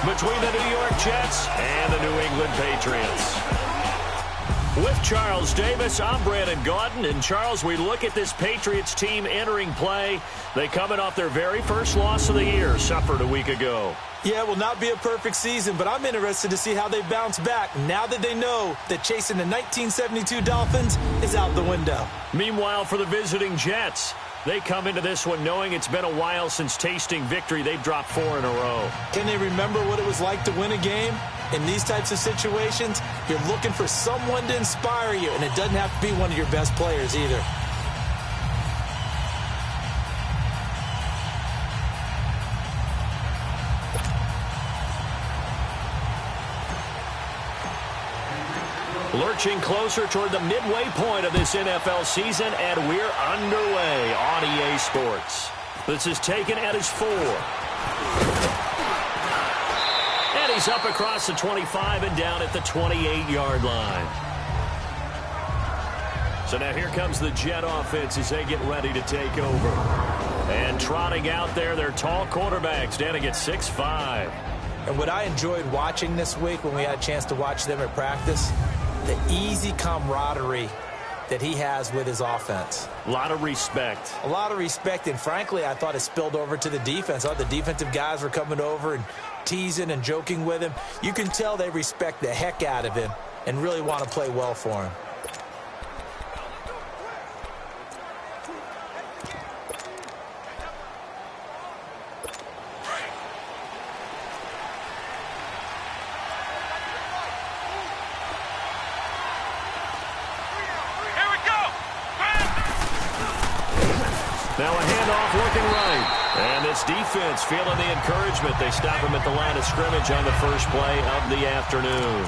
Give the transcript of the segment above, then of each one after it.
between the New York Jets and the New England Patriots. With Charles Davis, I'm Brandon Gaudin. And, Charles, we look at this Patriots team entering play. They coming off their very first loss of the year, suffered a week ago. Yeah, it will not be a perfect season, but I'm interested to see how they bounce back now that they know that chasing the 1972 Dolphins is out the window. Meanwhile, for the visiting Jets, they come into this one knowing it's been a while since tasting victory. They've dropped 4 in a row. Can they remember what it was like to win a game? In these types of situations, you're looking for someone to inspire you, and it doesn't have to be one of your best players either. Lurching closer toward the midway point of this NFL season, and we're underway on EA Sports. This is taken at his 4. And he's up across the 25 and down at the 28-yard line. So now here comes the Jet offense as they get ready to take over. And trotting out there, their tall quarterback standing at 6'5". And what I enjoyed watching this week when we had a chance to watch them at practice, the easy camaraderie that he has with his offense. A lot of respect. A lot of respect, and frankly, I thought it spilled over to the defense. I thought the defensive guys were coming over and teasing and joking with him. You can tell they respect the heck out of him and really want to play well for him. Now a handoff looking right. And this defense feeling the encouragement. They stop him at the line of scrimmage on the first play of the afternoon.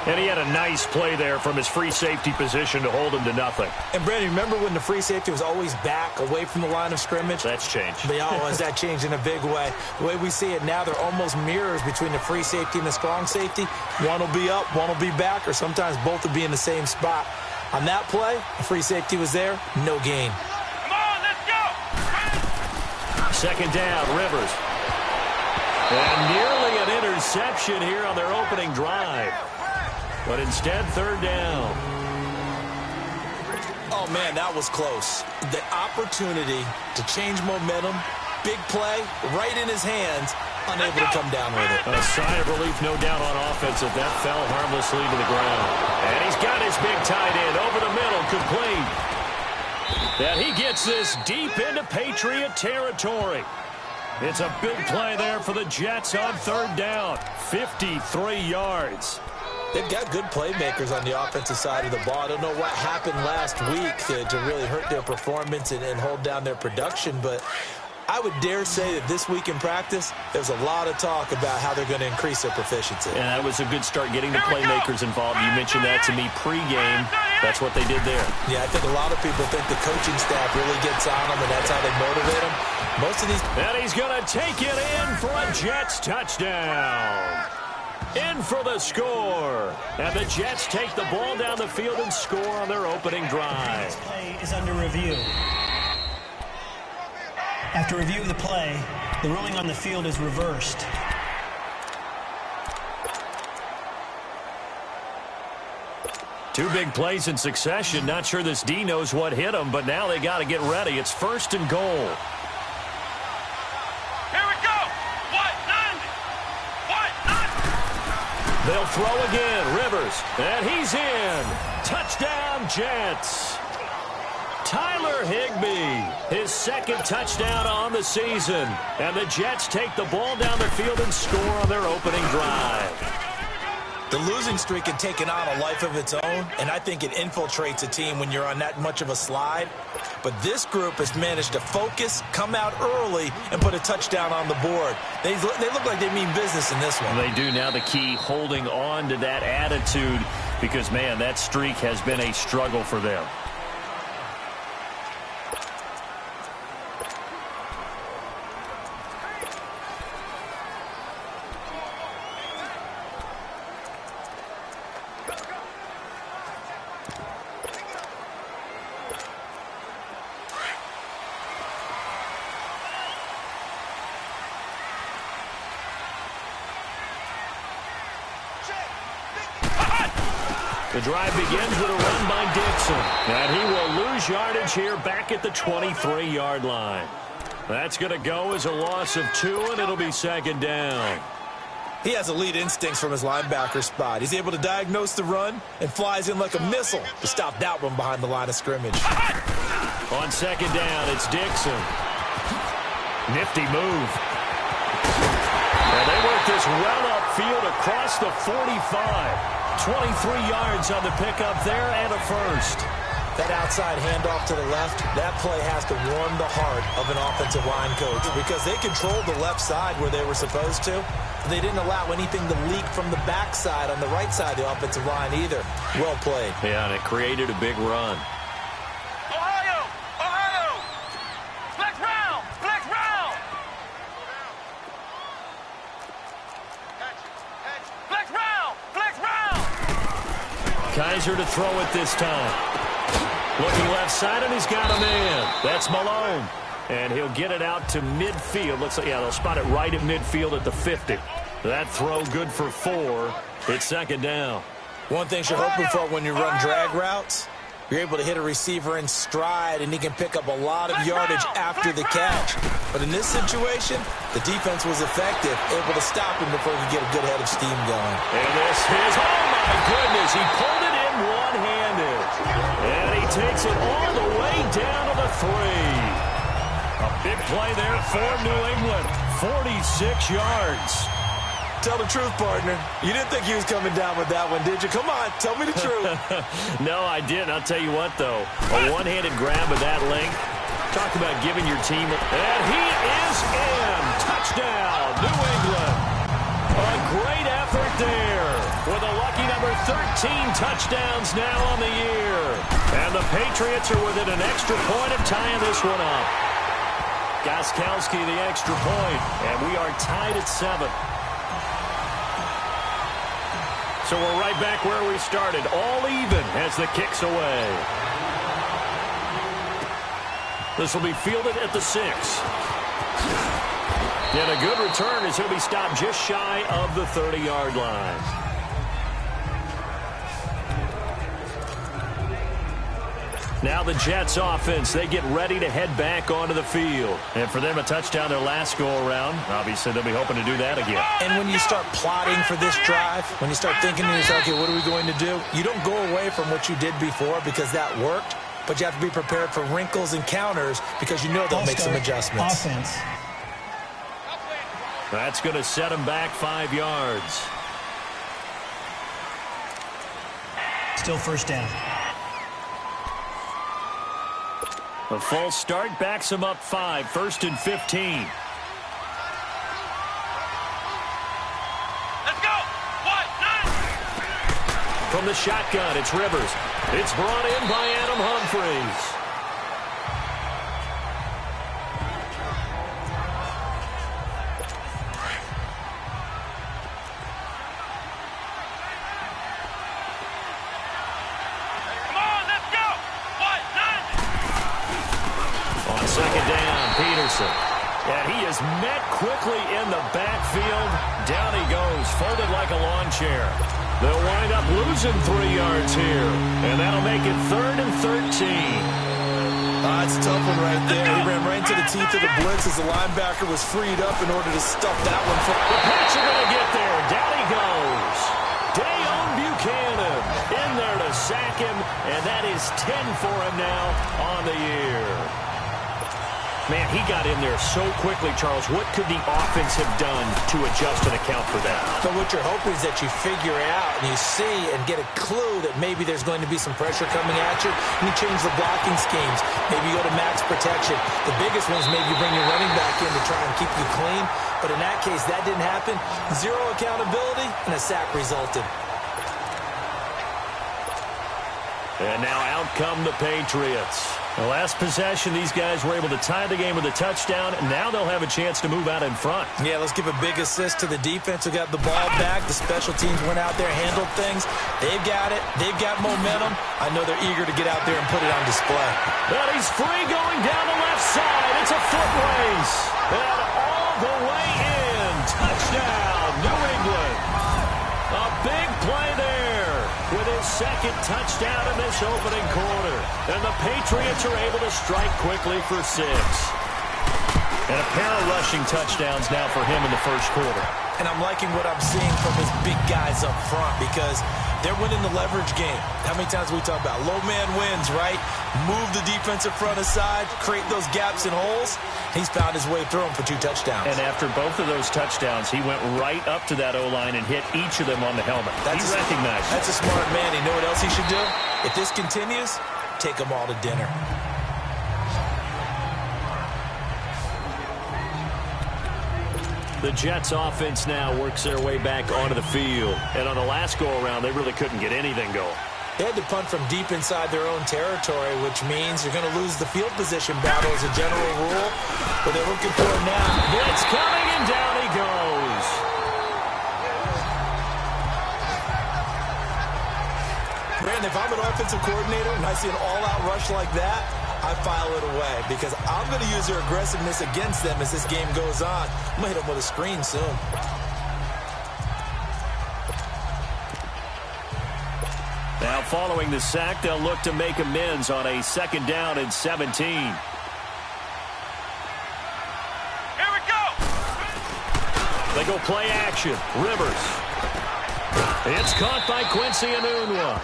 And he had a nice play there from his free safety position to hold him to nothing. And, Brandon, remember when the free safety was always back away from the line of scrimmage? That's changed. Has that changed in a big way? The way we see it now, they're almost mirrors between the free safety and the strong safety. One will be up, one will be back, or sometimes both will be in the same spot. On that play, the free safety was there, no gain. Second down, Rivers. And nearly an interception here on their opening drive. But instead, third down. Oh, man, that was close. The opportunity to change momentum, big play, right in his hands, unable to come down with it. A sigh of relief, no doubt, on offense as that fell harmlessly to the ground. And he's got his big tight end over the middle, complete. And he gets this deep into Patriot territory. It's a big play there for the Jets on third down. 53 yards. They've got good playmakers on the offensive side of the ball. I don't know what happened last week to really hurt their performance and hold down their production, but I would dare say that this week in practice, there's a lot of talk about how they're going to increase their proficiency. And that was a good start getting the playmakers involved. You mentioned that to me pregame. That's what they did there. Yeah, I think a lot of people think the coaching staff really gets on them, and that's how they motivate them. Most of these... And he's going to take it in for a Jets touchdown. In for the score. And the Jets take the ball down the field and score on their opening drive. This play is under review. After review of the play, the ruling on the field is reversed. Two big plays in succession. Not sure this D knows what hit him, but now they got to get ready. It's first and goal. Here we go. What? None. They'll throw again. Rivers. And he's in. Touchdown, Jets. Tyler Higbee, his second touchdown on the season. And the Jets take the ball down the field and score on their opening drive. The losing streak had taken on a life of its own, and I think it infiltrates a team when you're on that much of a slide. But this group has managed to focus, come out early, and put a touchdown on the board. They look like they mean business in this one. They do. Now the key, holding on to that attitude, because, man, that streak has been a struggle for them. The drive begins with a run by Dixon. And he will lose yardage here back at the 23-yard line. That's going to go as a loss of 2, and it'll be second down. He has elite instincts from his linebacker spot. He's able to diagnose the run and flies in like a missile to stop that one behind the line of scrimmage. On second down, it's Dixon. Nifty move. And they work this well upfield across the 45. 23 yards on the pickup there and a first. That outside handoff to the left, that play has to warm the heart of an offensive line coach because they controlled the left side where they were supposed to. They didn't allow anything to leak from the backside on the right side of the offensive line either. Well played. Yeah, and it created a big run. Ohio! Ohio! Flex round! Flex round! Flex round! Flex round! Kaiser to throw it this time. Looking left side, and he's got a man. That's Malone. And he'll get it out to midfield. Looks like, yeah, they'll spot it right at midfield at the 50. That throw good for 4. It's second down. One thing you're hoping for when you run drag routes, you're able to hit a receiver in stride, and he can pick up a lot of yardage after the catch. But in this situation, the defense was effective, able to stop him before he could get a good head of steam going. And this is, oh my goodness, he pulled it in one-handed. And he takes it all the way down to the 3. A big play there for New England. 46 yards. Tell the truth, partner. You didn't think he was coming down with that one, did you? Come on, tell me the truth. No, I didn't. I'll tell you what, though. A one-handed grab of that length. Talk about giving your team. And he is in. Touchdown, New England. A great effort there with a lucky number 13 touchdowns now on the year. And the Patriots are within an extra point of tying this one up. Gostkowski the extra point, and we are tied at 7. So we're right back where we started, all even as the kick's away. This will be fielded at the 6. And a good return as he'll be stopped just shy of the 30-yard line. Now the Jets offense, they get ready to head back onto the field. And for them, a touchdown their last go-around. Obviously, they'll be hoping to do that again. And when you start plotting for this drive, when you start thinking to yourself, okay, what are we going to do? You don't go away from what you did before because that worked, but you have to be prepared for wrinkles and counters because you know they'll make some adjustments. Offense. That's going to set him back 5 yards. Still first down. A false start backs him up 5, 1st and 15. Let's go! 1, 9! From the shotgun, it's Rivers. It's brought in by Adam Humphries. Come on, let's go! 1, 9! On second down, Peterson. And he is met quickly in the backfield. Down he goes, folded like a lawn chair. They'll wind up losing 3 yards here. And that'll make it 3rd and 13. It's a tough one right there. He ran right into the teeth of the blitz as the linebacker was freed up in order to stuff that one. The Pats are going to get there. Down he goes. Dayon Buchanan in there to sack him. And that is 10 for him now on the year. Man, he got in there so quickly, Charles. What could the offense have done to adjust and account for that? So what you're hoping is that you figure out and you see and get a clue that maybe there's going to be some pressure coming at you, and you change the blocking schemes. Maybe you go to max protection. The biggest one is maybe you bring your running back in to try and keep you clean. But in that case, that didn't happen. 0 accountability, and a sack resulted. And now out come the Patriots. The last possession, these guys were able to tie the game with a touchdown, and now they'll have a chance to move out in front. Yeah, let's give a big assist to the defense who got the ball back. The special teams went out there, handled things. They've got it. They've got momentum. I know they're eager to get out there and put it on display. But he's free going down the left side. It's a foot race. And all the way in. Touchdown, New England. A big play there with his second touchdown in this opening quarter. And the Patriots are able to strike quickly for 6. And a pair of rushing touchdowns now for him in the first quarter. And I'm liking what I'm seeing from his big guys up front because they're winning the leverage game. How many times we talk about low man wins, right? Move the defensive front aside, create those gaps and holes. He's found his way through them for 2 touchdowns. And after both of those touchdowns, he went right up to that O-line and hit each of them on the helmet. He recognized it. That's a smart man. You know what else he should do? If this continues, take them all to dinner. The Jets offense now works their way back onto the field. And on the last go-around, they really couldn't get anything going. They had to punt from deep inside their own territory, which means you're going to lose the field position battle as a general rule. But they're looking for it now. Blitz coming, and down he goes. Brandon, if I'm an offensive coordinator and I see an all-out rush like that, I file it away because I'm going to use their aggressiveness against them as this game goes on. I'm going to hit them with a screen soon. Now following the sack, they'll look to make amends on a 2nd down and 17. Here we go. They go play action. Rivers. It's caught by Quincy Enunwa.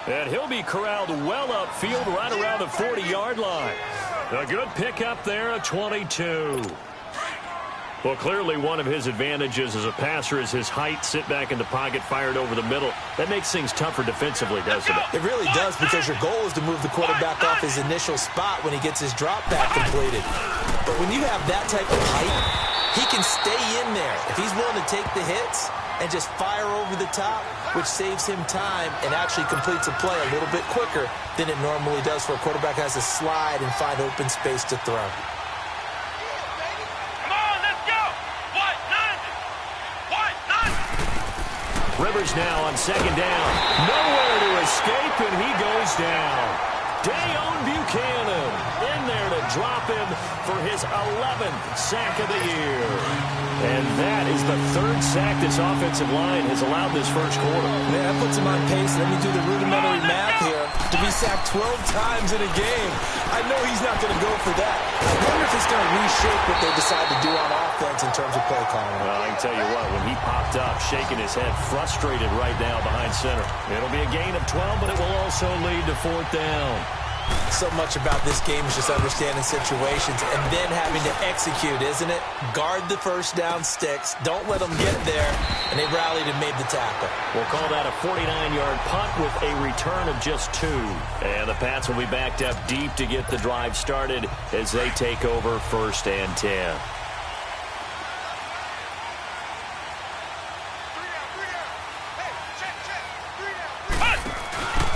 And he'll be corralled well upfield right around the 40-yard line. A good pickup there at 22. Well, clearly one of his advantages as a passer is his height. Sit back in the pocket, fired over the middle. That makes things tougher defensively, doesn't it? It really does because your goal is to move the quarterback off his initial spot when he gets his drop back completed. But when you have that type of height, he can stay in there. If he's willing to take the hits and just fire over the top, which saves him time and actually completes a play a little bit quicker than it normally does for a quarterback who has to slide and find open space to throw. Rivers now on 2nd down. Nowhere to escape, and he goes down. Dayon Buchanan in there to drop him for his 11th sack of the year. And that is the 3rd sack this offensive line has allowed this first quarter. Man, that puts him on pace. Let me do the rudimentary math here. To be sacked 12 times in a game, I know he's not going to go for that. I wonder if it's going to reshape what they decide to do on offense in terms of play calling. Well, I can tell you what, when he popped up, shaking his head, frustrated right now behind center. It'll be a gain of 12, but it will also lead to 4th down. So much about this game is just understanding situations and then having to execute, isn't it? Guard the first down sticks. Don't let them get there. And they rallied and made the tackle. We'll call that a 49-yard punt with a return of just 2. And the Pats will be backed up deep to get the drive started as they take over 1st and 10.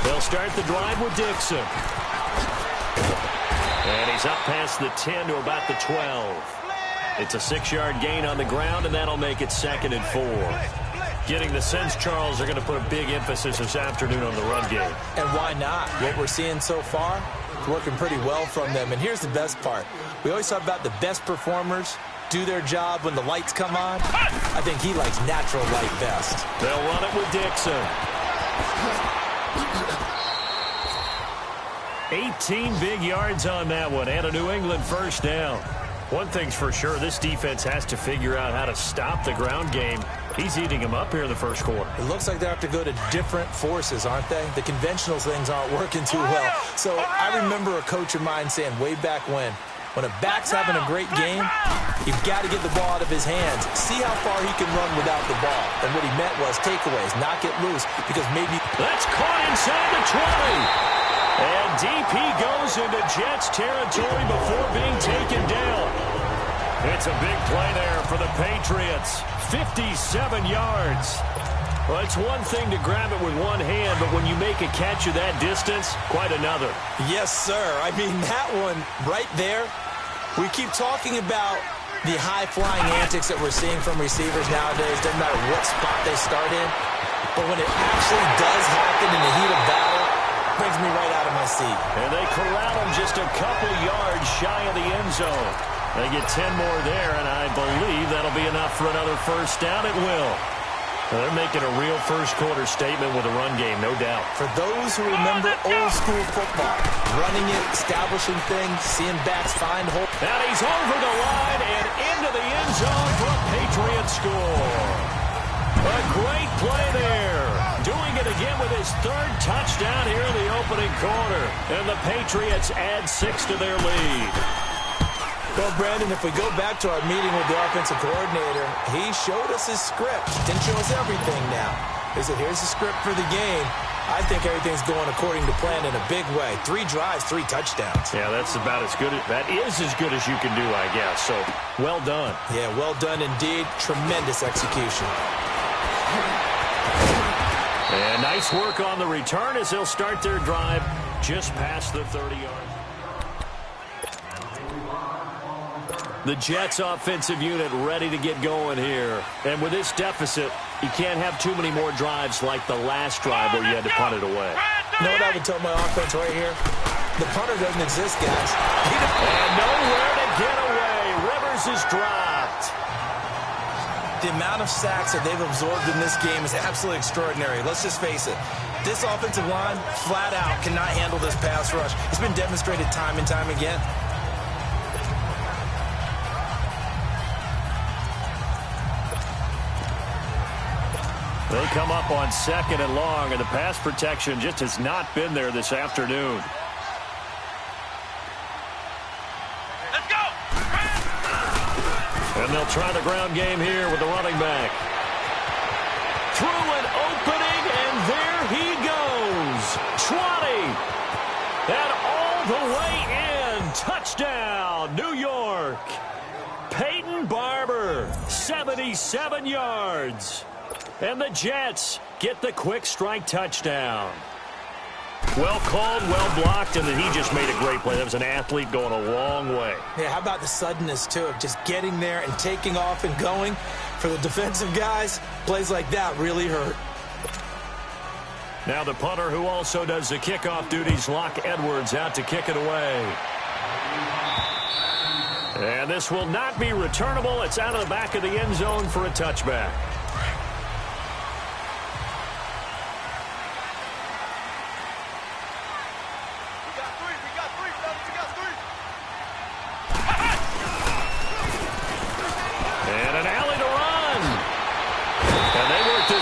They'll start the drive with Dixon. And he's up past the 10 to about the 12. It's a 6-yard gain on the ground, and that'll make it 2nd and 4. Getting the sense, Charles, are going to put a big emphasis this afternoon on the run game. And why not? What we're seeing so far is working pretty well from them. And here's the best part. We always talk about the best performers do their job when the lights come on. I think he likes natural light best. They'll run it with Dixon. 18 big yards on that one, and a New England 1st down. One thing's for sure, this defense has to figure out how to stop the ground game. He's eating them up here in the first quarter. It looks like they have to go to different forces, aren't they? The conventional things aren't working too well. So I remember a coach of mine saying way back when a back's having a great game, you've got to get the ball out of his hands. See how far he can run without the ball. And what he meant was takeaways, knock it loose, because maybe... That's caught inside the 20. And DP goes into Jets territory before being taken down. It's a big play there for the Patriots. 57 yards. Well, it's one thing to grab it with one hand, but when you make a catch of that distance, quite another. Yes, sir. I mean, that one right there, we keep talking about the high-flying antics that we're seeing from receivers nowadays. Doesn't matter what spot they start in. But when it actually does happen in the heat of battle, brings me right out of my seat. And they corral him just a couple yards shy of the end zone. They get 10 more there, and I believe that'll be enough for another 1st down. It will. Well, they're making a real first-quarter statement with a run game, no doubt. For those who remember old-school football, running it, establishing things, seeing backs find holes. And he's over the line and into the end zone for a Patriot score. A great play there. Doing it again with his third touchdown here in the opening quarter. And the Patriots add 6 to their lead. Well, Brandon, if we go back to our meeting with the offensive coordinator, he showed us his script. Didn't show us everything now. He said, here's the script for the game. I think everything's going according to plan in a big way. 3 drives, 3 touchdowns. Yeah, that's about as good. That is as good as you can do, I guess. So, well done. Yeah, well done indeed. Tremendous execution. And nice work on the return as they'll start their drive just past the 30-yard. The Jets offensive unit ready to get going here. And with this deficit, you can't have too many more drives like the last drive where you had to punt it away. You know what I would tell my offense right here? The punter doesn't exist, guys. And nowhere to get away. Rivers is dropped. The amount of sacks that they've absorbed in this game is absolutely extraordinary. Let's just face it. This offensive line, flat out, cannot handle this pass rush. It's been demonstrated time and time again. They come up on 2nd and long, and the pass protection just has not been there this afternoon. Let's go! And they'll try the ground game here with the running back. Through an opening, and there he goes. 20. And all the way in. Touchdown, New York. Peyton Barber, 77 yards. And the Jets get the quick strike touchdown. Well called, well blocked, and then he just made a great play. That was an athlete going a long way. Yeah, how about the suddenness, too, of just getting there and taking off and going? For the defensive guys, plays like that really hurt. Now the punter who also does the kickoff duties, Locke Edwards, out to kick it away. And this will not be returnable. It's out of the back of the end zone for a touchback.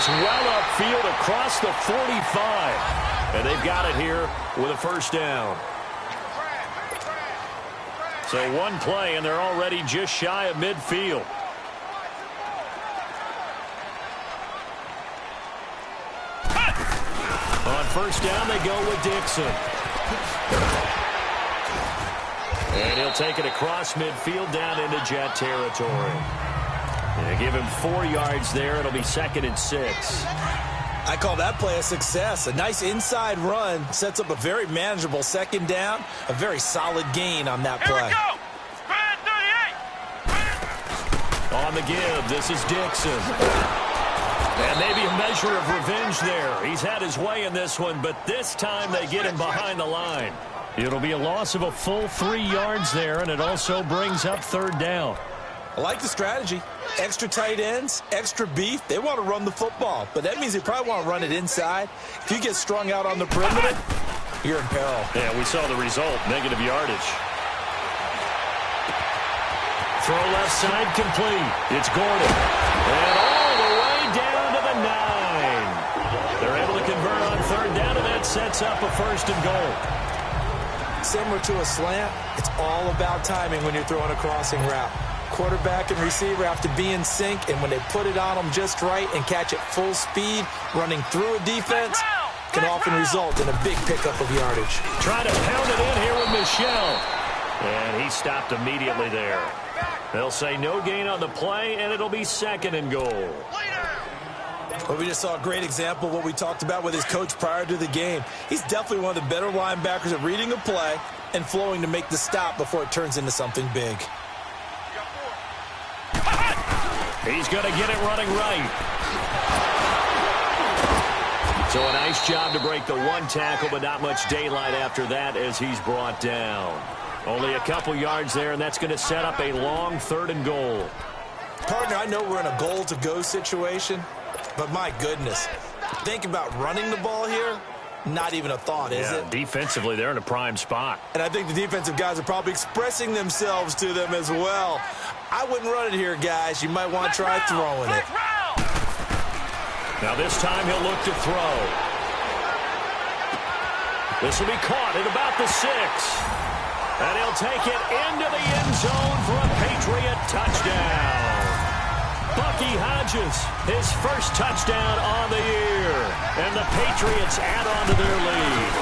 Well upfield across the 45. And they've got it here with a first down. So one play, and they're already just shy of midfield. On first down, they go with Dixon. And he'll take it across midfield down into Jet territory. They give him 4 yards there. It'll be 2nd and 6. I call that play a success. A nice inside run sets up a very manageable 2nd down. A very solid gain on that play. Here we go! Spread 38! On the give, this is Dixon. And maybe a measure of revenge there. He's had his way in this one, but this time they get him behind the line. It'll be a loss of a full 3 yards there, and it also brings up 3rd down. I like the strategy. Extra tight ends, extra beef. They want to run the football, but that means they probably want to run it inside. If you get strung out on the perimeter, you're in peril. Yeah, we saw the result, negative yardage. Throw left side complete. It's Gordon. And all the way down to the 9. They're able to convert on 3rd down, and that sets up a 1st and goal. Similar to a slant, it's all about timing when you're throwing a crossing route. Quarterback and receiver have to be in sync, and when they put it on them just right and catch it full speed, running through a defense can often result in a big pickup of yardage. Trying to pound it in here with Michel. And he stopped immediately there. They'll say no gain on the play, and it'll be 2nd and goal. But we just saw a great example of what we talked about with his coach prior to the game. He's definitely one of the better linebackers at reading a play and flowing to make the stop before it turns into something big. He's going to get it running right. So a nice job to break the 1 tackle, but not much daylight after that as he's brought down. Only a couple yards there, and that's going to set up a long 3rd and goal. Partner, I know we're in a goal-to-go situation, But my goodness, think about running the ball here. Not even a thought, is it? Defensively, they're in a prime spot. And I think the defensive guys are probably expressing themselves to them as well. I wouldn't run it here, guys. You might want to try throwing it. Now this time he'll look to throw. This will be caught at about the 6. And he'll take it into the end zone for a Patriot touchdown. Bucky Hodges, his first touchdown on the year. And the Patriots add on to their lead.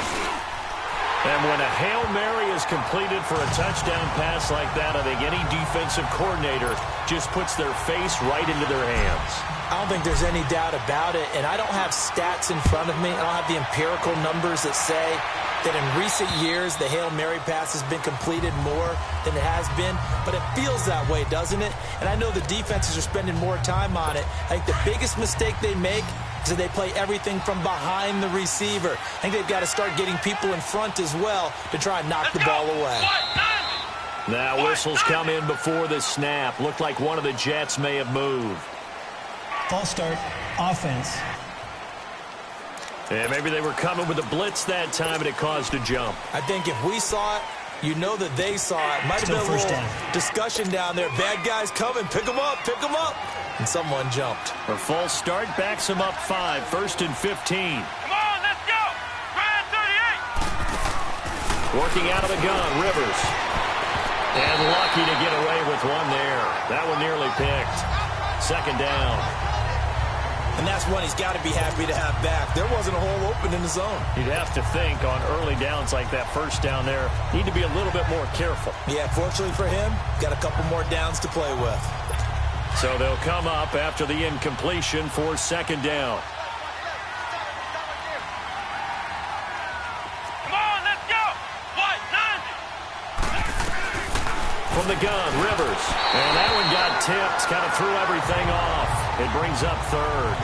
And when a Hail Mary is completed for a touchdown pass like that, I think any defensive coordinator just puts their face right into their hands. I don't think there's any doubt about it. And I don't have stats in front of me. I don't have the empirical numbers that say that in recent years the Hail Mary pass has been completed more than it has been, but it feels that way, doesn't it? And I know the defenses are spending more time on it. I think the biggest mistake they make is that they play everything from behind the receiver. I think they've got to start getting people in front as well to try and knock the ball away. Now whistles come in before the snap. Looked like one of the Jets may have moved. False start, offense. And maybe they were coming with a blitz that time, and it caused a jump. I think if we saw it, you know that they saw it. Might have been a little discussion down there. Bad guys coming. Pick them up. Pick them up. And someone jumped. A false start backs them up 5. 1st and 15. Come on, let's go. Ryan 38. Working out of the gun, Rivers. And lucky to get away with one there. That one nearly picked. 2nd down. And that's one he's got to be happy to have back. There wasn't a hole open in the zone. You'd have to think on early downs like that, first down there, need to be a little bit more careful. Yeah, fortunately for him, got a couple more downs to play with. So they'll come up after the incompletion for 2nd down. Come on, let's go. White, 90. From the gun, Rivers. And that one got tipped, kind of threw everything off. It brings up 3rd.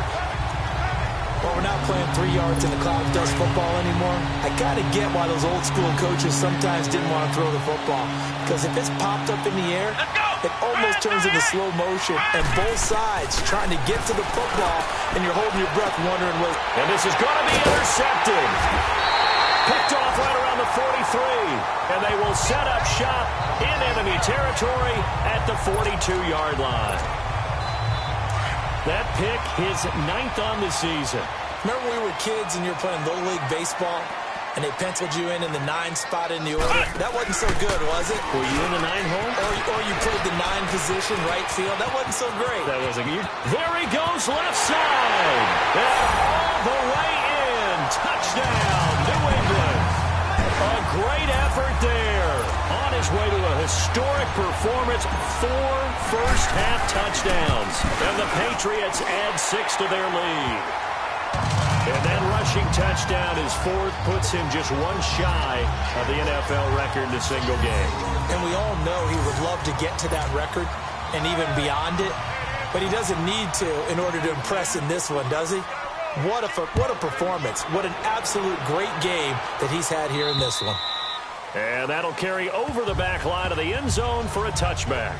Well, we're not playing 3 yards in the cloud dust football anymore. I got to get why those old school coaches sometimes didn't want to throw the football. Because if it's popped up in the air, it almost turns into slow motion. And both sides trying to get to the football, and you're holding your breath wondering what. And this is going to be intercepted. Picked off right around the 43. And they will set up shop in enemy territory at the 42-yard line. That pick, his 9th on the season. Remember when we were kids and you were playing Little League Baseball, and they penciled you in the 9 spot in the order? That wasn't so good, was it? Were you in the 9 hole? Or you played the 9 position, right field. That wasn't so great. That wasn't good. There he goes, left side. And all the way in. Touchdown, New England. A great effort there. On his way to a historic performance, 4 first-half touchdowns. And the Patriots add 6 to their lead. And that rushing touchdown, his 4th, puts him just one shy of the NFL record in a single game. And we all know he would love to get to that record and even beyond it, but he doesn't need to in order to impress in this one, does he? What a performance. What an absolute great game that he's had here in this one. And that'll carry over the back line of the end zone for a touchback.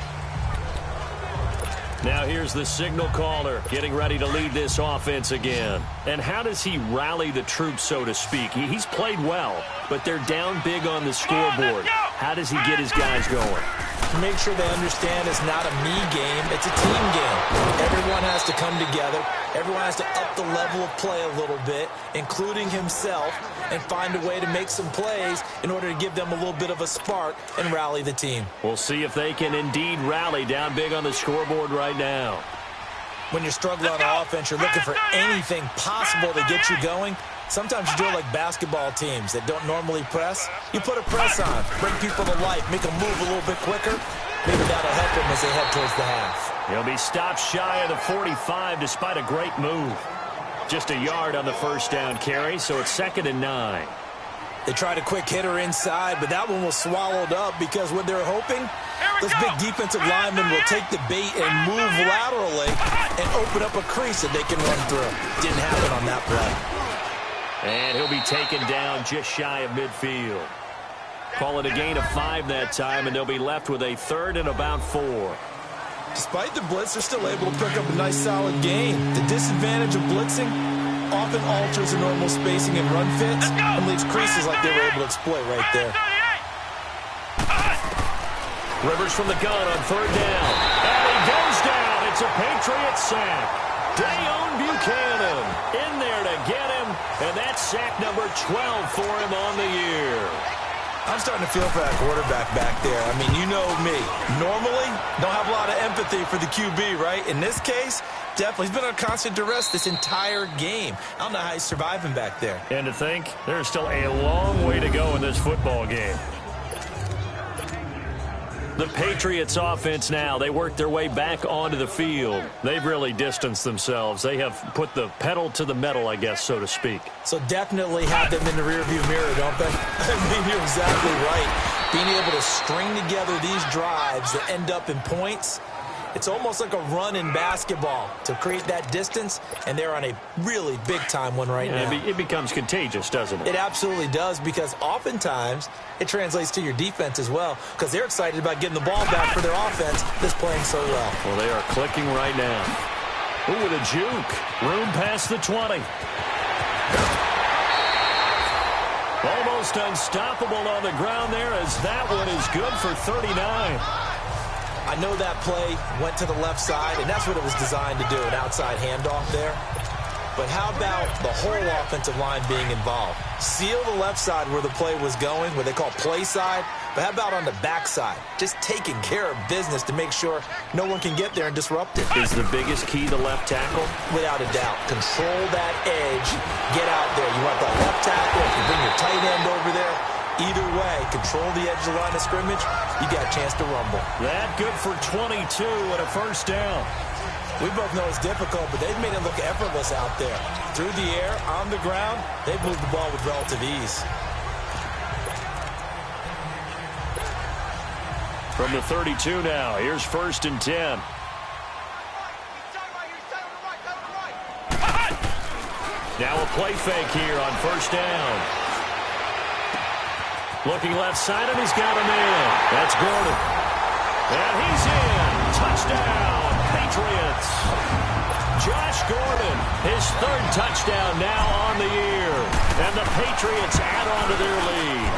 Now here's the signal caller getting ready to lead this offense again. And how does he rally the troops, so to speak? He's played well, but they're down big on the scoreboard. How does he get his guys going? Make sure they understand it's not a me game, it's a team game. Everyone has to come together. Everyone has to up the level of play a little bit, including himself, and find a way to make some plays in order to give them a little bit of a spark and rally the team. We'll see if they can indeed rally down big on the scoreboard right now. When you're struggling on offense, you're looking for anything possible to get you going. Sometimes you do it like basketball teams that don't normally press. You put a press on, bring people to life, make them move a little bit quicker. Maybe that'll help them as they head towards the half. He'll be stopped shy of the 45 despite a great move. Just a yard on the first down carry, so it's 2nd and 9. They tried a quick hitter inside, but that one was swallowed up because what they're hoping, those big defensive linemen will take the bait and move laterally and open up a crease that they can run through. Didn't happen on that play. And he'll be taken down just shy of midfield. Call it a gain of 5 that time, and they'll be left with a 3rd and about 4. Despite the blitz, they're still able to pick up a nice, solid gain. The disadvantage of blitzing often alters the normal spacing and run fits and leaves creases like they were able to exploit right there. Rivers from the gun on third down. And he goes down. It's a Patriot sack. Dayon Buchanan in there to get him. And that's sack number 12 for him on the year. I'm starting to feel for that quarterback back there. I mean, you know me. Normally, don't have a lot of empathy for the QB, right? In this case, definitely. He's been on constant duress this entire game. I don't know how he's surviving back there. And to think, there's still a long way to go in this football game. The Patriots offense now, they work their way back onto the field. They've really distanced themselves. They have put the pedal to the metal, I guess, so to speak. So definitely have them in the rearview mirror, don't they? I mean, you're exactly right. Being able to string together these drives that end up in points, it's almost like a run in basketball to create that distance, and they're on a really big-time one right now. It becomes contagious, doesn't it? It absolutely does, because oftentimes it translates to your defense as well, because they're excited about getting the ball back for their offense that's playing so well. Well, they are clicking right now. Ooh, with a juke. Room past the 20. Almost unstoppable on the ground there, as that one is good for 39. I know that play went to the left side, and that's what it was designed to do, an outside handoff there. But how about the whole offensive line being involved? Seal the left side where the play was going, what they call play side, but how about on the back side? Just taking care of business to make sure no one can get there and disrupt it. Is the biggest key the left tackle? Without a doubt. Control that edge. Get out there. You want the left tackle. If you bring your tight end over there, either way, control the edge of the line of scrimmage, you got a chance to rumble. That good for 22 and a first down. We both know it's difficult, but they've made it look effortless out there. Through the air, on the ground, they've moved the ball with relative ease. From the 32 now, here's 1st and 10. Now a play fake here on 1st down. Looking left side, and he's got him in. That's Gordon. And he's in. Touchdown, Patriots. Josh Gordon, his 3rd touchdown now on the year. And the Patriots add on to their lead.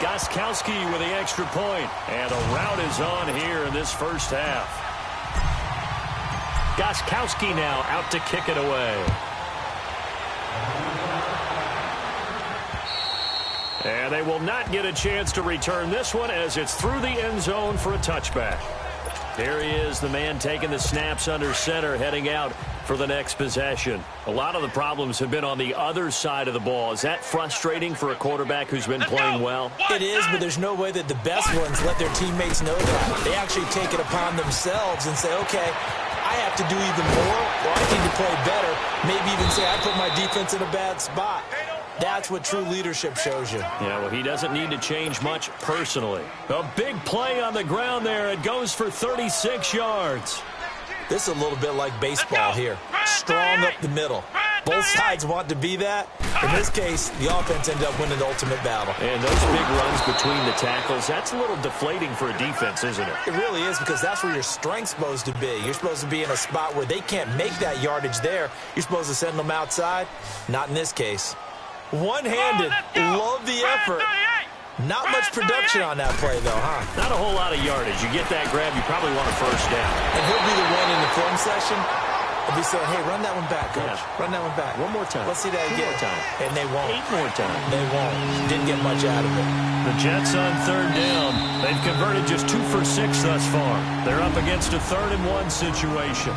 Gostkowski with the extra point. And a rout is on here in this first half. Gostkowski now out to kick it away. And they will not get a chance to return this one as it's through the end zone for a touchback. There he is, the man taking the snaps under center, heading out for the next possession. A lot of the problems have been on the other side of the ball. Is that frustrating for a quarterback who's been playing well? It is, but there's no way that the best ones let their teammates know that. They actually take it upon themselves and say, okay, I have to do even more, or I need to play better. Maybe even say I put my defense in a bad spot. That's what true leadership shows you. Yeah, well, he doesn't need to change much personally. A big play on the ground there. It goes for 36 yards. This is a little bit like baseball here. Strong up the middle. Both sides want to be that. In this case, the offense ended up winning the ultimate battle. And those big runs between the tackles, that's a little deflating for a defense, isn't it? It really is, because that's where your strength's supposed to be. You're supposed to be in a spot where they can't make that yardage there. You're supposed to send them outside. Not in this case. One-handed, love the effort. Not much production on that play, though, huh? Not a whole lot of yardage. You get that grab, you probably want a first down. And he'll be the one in the film session. He'll be saying, hey, run that one back, coach. Yeah. Run that one back. One more time. Let's see that again. 2 more time. And they won't. 8 more times. They won't. Didn't get much out of it. The Jets on 3rd down. They've converted just 2 for 6 thus far. They're up against a 3rd and 1 situation.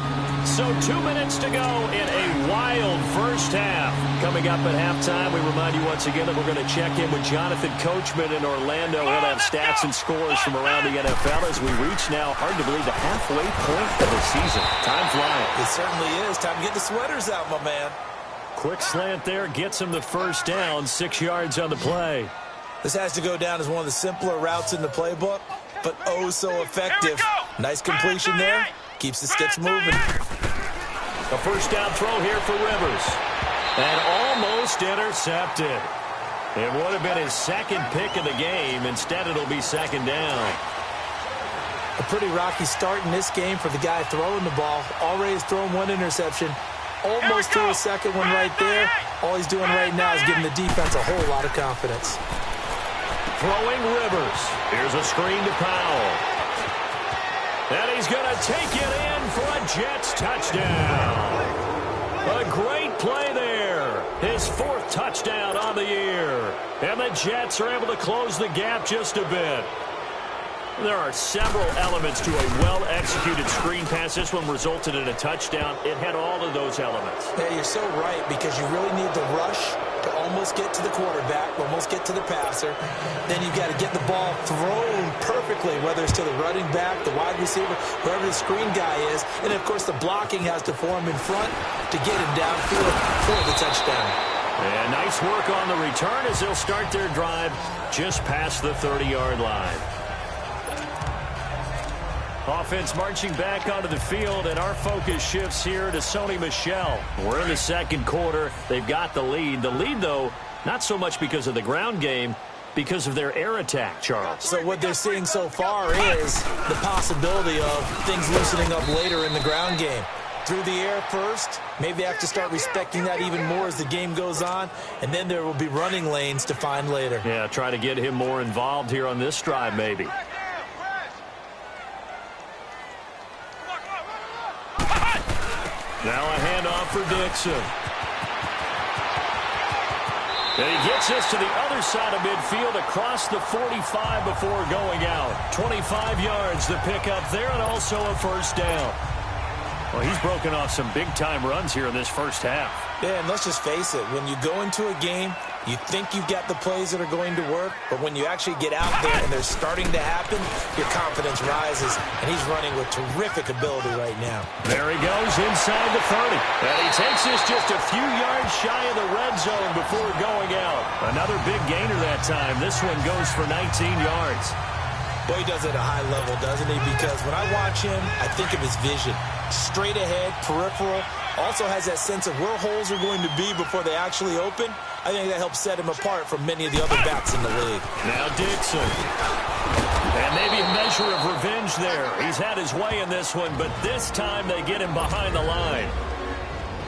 So 2 minutes to go in a wild first half. Coming up at halftime, we remind you once again that we're going to check in with Jonathan Coachman in Orlando. He'll have stats and scores from around the NFL as we reach now, hard to believe, the halfway point of the season. Time flying. It certainly is. Time to get the sweaters out, my man. Quick slant there gets him the first down, 6 yards on the play. This has to go down as one of the simpler routes in the playbook, but oh so effective. Nice completion there. Keeps the sticks moving. A first down throw here for Rivers. And almost intercepted. It would have been his 2nd pick of the game. Instead, it'll be 2nd down. A pretty rocky start in this game for the guy throwing the ball. Already has thrown one interception. Almost threw a second one right there. All he's doing right now is giving the defense a whole lot of confidence. Throwing Rivers. Here's a screen to Powell. And he's going to take it in for a Jets touchdown. A great play there. His 4th touchdown on the year. And the Jets are able to close the gap just a bit. There are several elements to a well-executed screen pass. This one resulted in a touchdown. It had all of those elements. Yeah, you're so right, because you really need the rush to almost get to the quarterback, almost get to the passer. Then you've got to get the ball thrown perfectly, whether it's to the running back, the wide receiver, whoever the screen guy is. And, of course, the blocking has to form in front to get him downfield for the touchdown. And nice work on the return as they'll start their drive just past the 30-yard line. Offense marching back onto the field, and our focus shifts here to Sony Michel. We're in the second quarter. They've got the lead. The lead, though, not so much because of the ground game, because of their air attack, Charles. So what they're seeing so far is the possibility of things loosening up later in the ground game. Through the air first, maybe they have to start respecting that even more as the game goes on, and then there will be running lanes to find later. Yeah, try to get him more involved here on this drive, maybe. Now a handoff for Dixon. And he gets this to the other side of midfield across the 45 before going out. 25 yards to pick up there, and also a first down. Well, he's broken off some big-time runs here in this first half. Yeah, and let's just face it. When you go into a game, you think you've got the plays that are going to work, but when you actually get out there and they're starting to happen, your confidence rises, and he's running with terrific ability right now. There he goes inside the 30. And he takes this just a few yards shy of the red zone before going out. Another big gainer that time. This one goes for 19 yards. Boy, he does it at a high level, doesn't he? Because when I watch him, I think of his vision. Straight ahead, peripheral. Also has that sense of where holes are going to be before they actually open. I think that helps set him apart from many of the other backs in the league. Now Dixon. And maybe a measure of revenge there. He's had his way in this one, but this time they get him behind the line.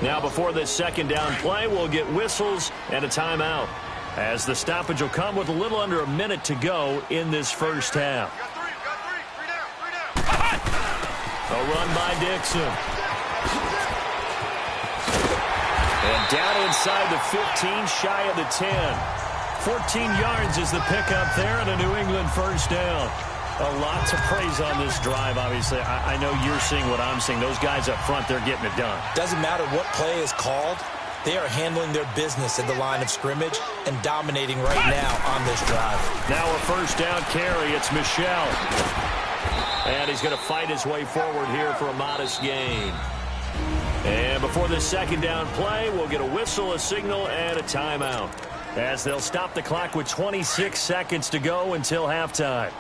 Now before this second down play, we'll get whistles and a timeout, as the stoppage will come with a little under a minute to go in this first half. A run by Dixon. And down inside the 15, shy of the 10. 14 yards is the pickup there, and a New England first down. A lot to praise on this drive, obviously. I know you're seeing what I'm seeing. Those guys up front, they're getting it done. Doesn't matter what play is called. They are handling their business at the line of scrimmage and dominating right now on this drive. Now a first down carry. It's Michel. And he's going to fight his way forward here for a modest gain. And before this second down play, we'll get a whistle, a signal, and a timeout, as they'll stop the clock with 26 seconds to go until halftime.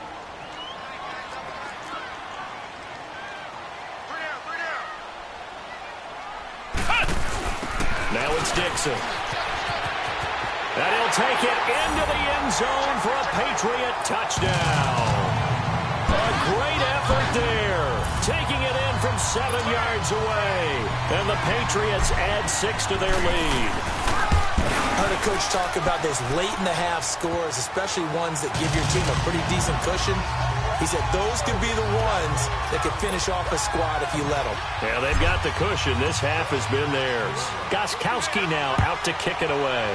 Now it's Dixon. And he'll take it into the end zone for a Patriot touchdown. A great effort there, taking it in from 7 yards away. And the Patriots add 6 to their lead. I heard a coach talk about those late-in-the-half scores, especially ones that give your team a pretty decent cushion. He said those could be the ones that could finish off a squad if you let them. Yeah, they've got the cushion. This half has been theirs. Gostkowski now out to kick it away.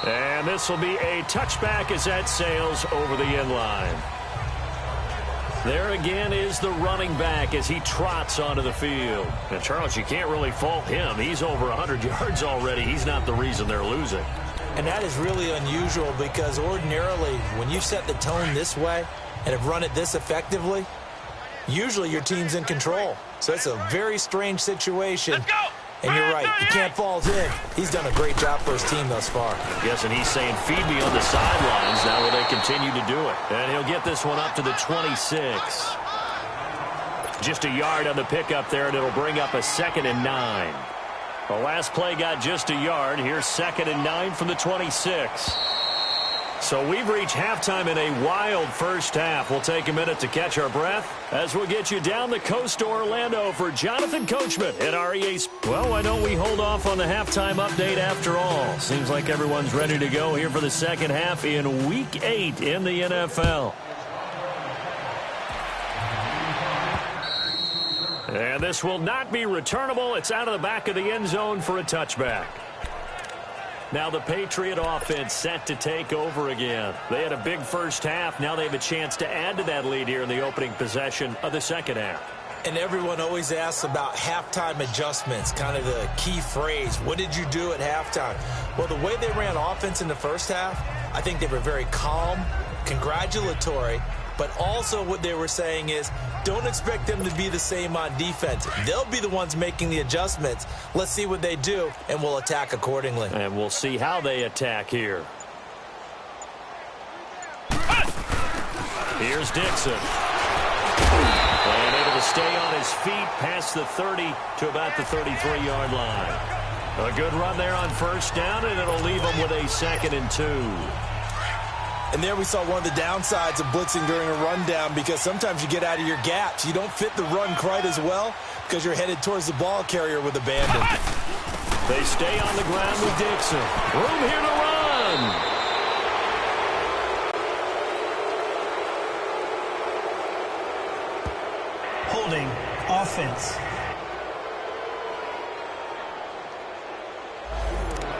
And this will be a touchback as that sails over the end line. There again is the running back as he trots onto the field. And, Charles, you can't really fault him. He's over 100 yards already. He's not the reason they're losing. And that is really unusual, because ordinarily when you set the tone this way and have run it this effectively, usually your team's in control. So it's a very strange situation. Let's go! And you're right, you can't fault him. He's done a great job for his team thus far. Yes, and he's saying, feed me on the sidelines. Now will they continue to do it? And he'll get this one up to the 26. Just a yard on the pickup there, and it'll bring up a 2nd and 9. The last play got just a yard. Here's 2nd and 9 from the 26. So we've reached halftime in a wild first half. We'll take a minute to catch our breath as we'll get you down the coast to Orlando for Jonathan Coachman at REA. Well, why don't we hold off on the halftime update after all? Seems like everyone's ready to go here for the second half in Week 8 in the NFL. And this will not be returnable. It's out of the back of the end zone for a touchback. Now the Patriot offense set to take over again. They had a big first half. Now they have a chance to add to that lead here in the opening possession of the second half. And everyone always asks about halftime adjustments, kind of the key phrase. What did you do at halftime? Well, the way they ran offense in the first half, I think they were very calm, congratulatory, but also what they were saying is don't expect them to be the same on defense. They'll be the ones making the adjustments. Let's see what they do, and we'll attack accordingly. And we'll see how they attack here. Here's Dixon. And able to stay on his feet past the 30 to about the 33-yard line. A good run there on first down, and it'll leave them with a 2nd and 2. And there we saw one of the downsides of blitzing during a rundown because sometimes you get out of your gaps. You don't fit the run quite as well because you're headed towards the ball carrier with abandon. They stay on the ground with Dixon. Room here to run. Holding offense.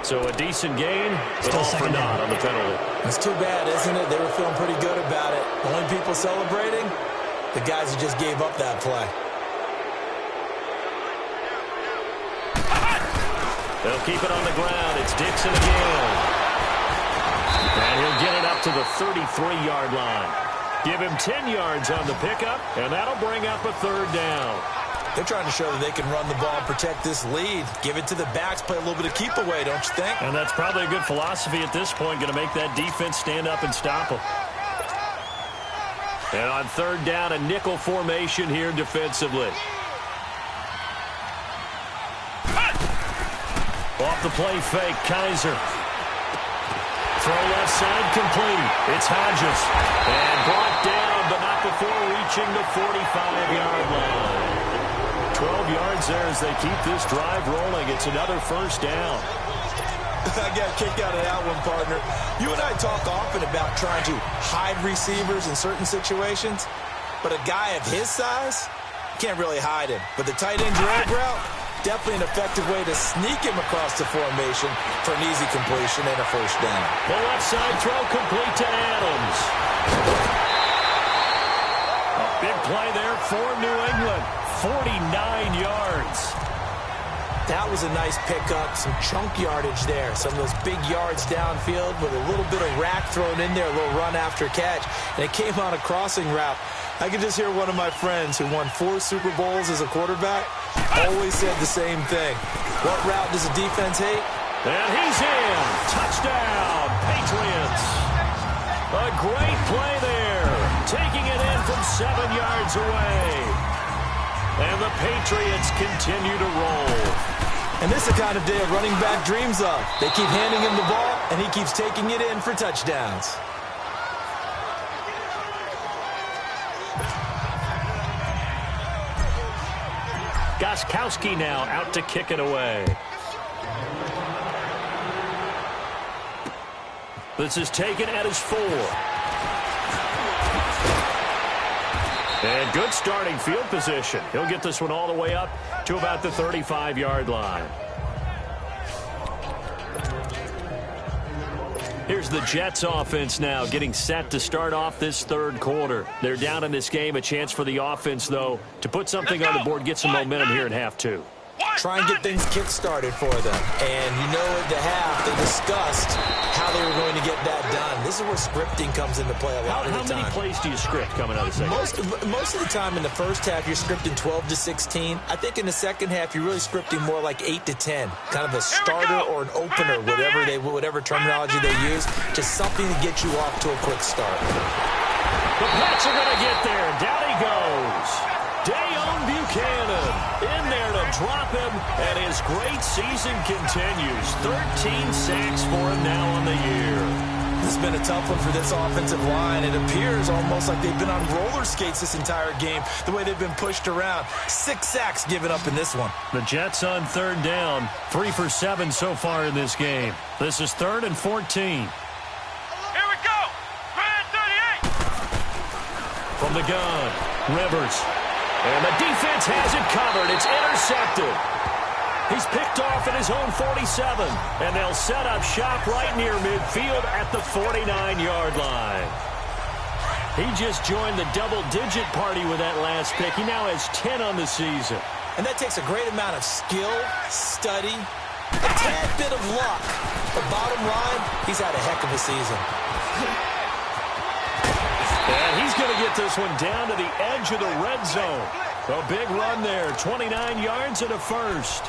So a decent gain, but all for naught on the penalty. It's too bad, isn't it? They were feeling pretty good about it. The only people celebrating, the guys who just gave up that play. They'll keep it on the ground. It's Dixon again. And he'll get it up to the 33-yard line. Give him 10 yards on the pickup, and that'll bring up a 3rd down. They're trying to show that they can run the ball and protect this lead. Give it to the backs, play a little bit of keep away, don't you think? And that's probably a good philosophy at this point, going to make that defense stand up and stop them. And on 3rd down, a nickel formation here defensively. Off the play fake, Kaiser. Throw left side complete. It's Hodges. And brought down, but not before reaching the 45-yard line. 12 yards there as they keep this drive rolling. It's another 1st down. I got a kick out of that one, partner. You and I talk often about trying to hide receivers in certain situations, but a guy of his size can't really hide him. But the tight end drag route, definitely an effective way to sneak him across the formation for an easy completion and a 1st down. The left side throw complete to Adams. A big play there for New England. 49 yards. That was a nice pickup, some chunk yardage there. Some of those big yards downfield with a little bit of rack thrown in there, a little run after catch. And it came on a crossing route. I could just hear one of my friends who won 4 Super Bowls as a quarterback always said the same thing. What route does the defense hate? And he's in. Touchdown, Patriots. A great play there. Taking it in from 7 yards away. And the Patriots continue to roll. And this is the kind of day a running back dreams of. They keep handing him the ball, and he keeps taking it in for touchdowns. Gostkowski now out to kick it away. This is taken at his 4. And good starting field position. He'll get this one all the way up to about the 35-yard line. Here's the Jets offense now getting set to start off this 3rd quarter. They're down in this game. A chance for the offense, though, to put something on the board, get some momentum here in half 2. Try and get things kick-started for them. And you know at the half, they discussed how they were going to get that done. This is where scripting comes into play a lot of the time. How many plays do you script coming out of the second half? Most of the time in the first half, you're scripting 12 to 16. I think in the second half, you're really scripting more like 8 to 10. Kind of a starter or an opener, whatever terminology they use. Just something to get you off to a quick start. The Pats are going to get there. Down he goes. Dayon Buchanan in there to drop him, and his great season continues. 13 sacks for him now on the year. This has been a tough one for this offensive line. It appears almost like they've been on roller skates this entire game, the way they've been pushed around. 6 sacks given up in this one. The Jets on third down, 3 for 7 so far in this game. This is 3rd and 14. Here we go. Grand 38. From the gun, Rivers. And the defense has it covered. It's intercepted. He's picked off at his own 47, and they'll set up shop right near midfield at the 49-yard line. He just joined the double-digit party with that last pick. He now has 10 on the season. And that takes a great amount of skill, study, a tad bit of luck. But bottom line, he's had a heck of a season. And he's going to get this one down to the edge of the red zone. A big run there, 29 yards and a first.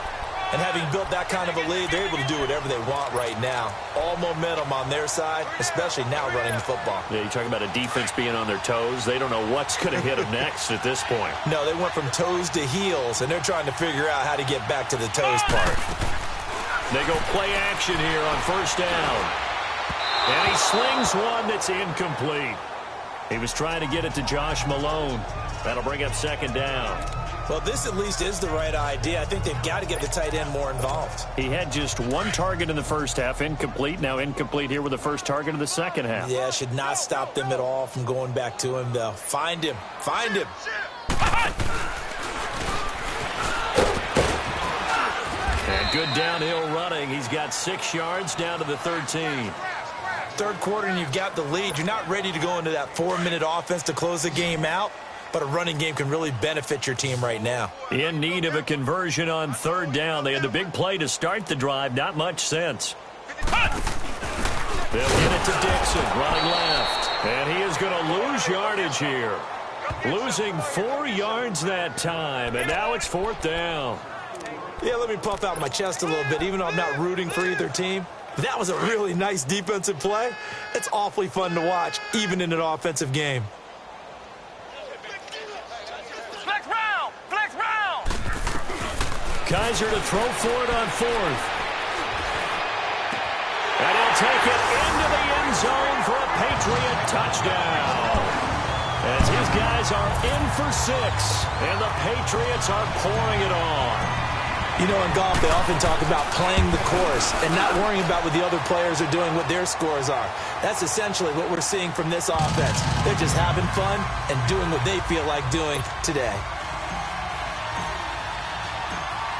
And having built that kind of a lead, they're able to do whatever they want right now. All momentum on their side, especially now running the football. Yeah, you're talking about a defense being on their toes. They don't know what's going to hit them next at this point. No, they went from toes to heels, and they're trying to figure out how to get back to the toes part. They go play action here on first down. And he slings one that's incomplete. He was trying to get it to Josh Malone. That'll bring up second down. Well, this at least is the right idea. I think they've got to get the tight end more involved. He had just one target in the first half, incomplete. Now incomplete here with the first target of the second half. Yeah, should not stop them at all from going back to him, though. Find him. Find him. And good downhill running. He's got 6 yards down to the 13. Third quarter and you've got the lead. You're not ready to go into that 4-minute offense to close the game out. But a running game can really benefit your team right now. In need of a conversion on third down. They had the big play to start the drive. Not much sense. They'll get it to Dixon, running left. And he is going to lose yardage here. Losing 4 yards that time. And now it's 4th down. Yeah, let me puff out my chest a little bit, even though I'm not rooting for either team. That was a really nice defensive play. It's awfully fun to watch, even in an offensive game. Kaiser to throw for it on 4th. And he'll take it into the end zone for a Patriot touchdown. As his guys are in for 6, and the Patriots are pouring it on. You know, in golf, they often talk about playing the course and not worrying about what the other players are doing, what their scores are. That's essentially what we're seeing from this offense. They're just having fun and doing what they feel like doing today.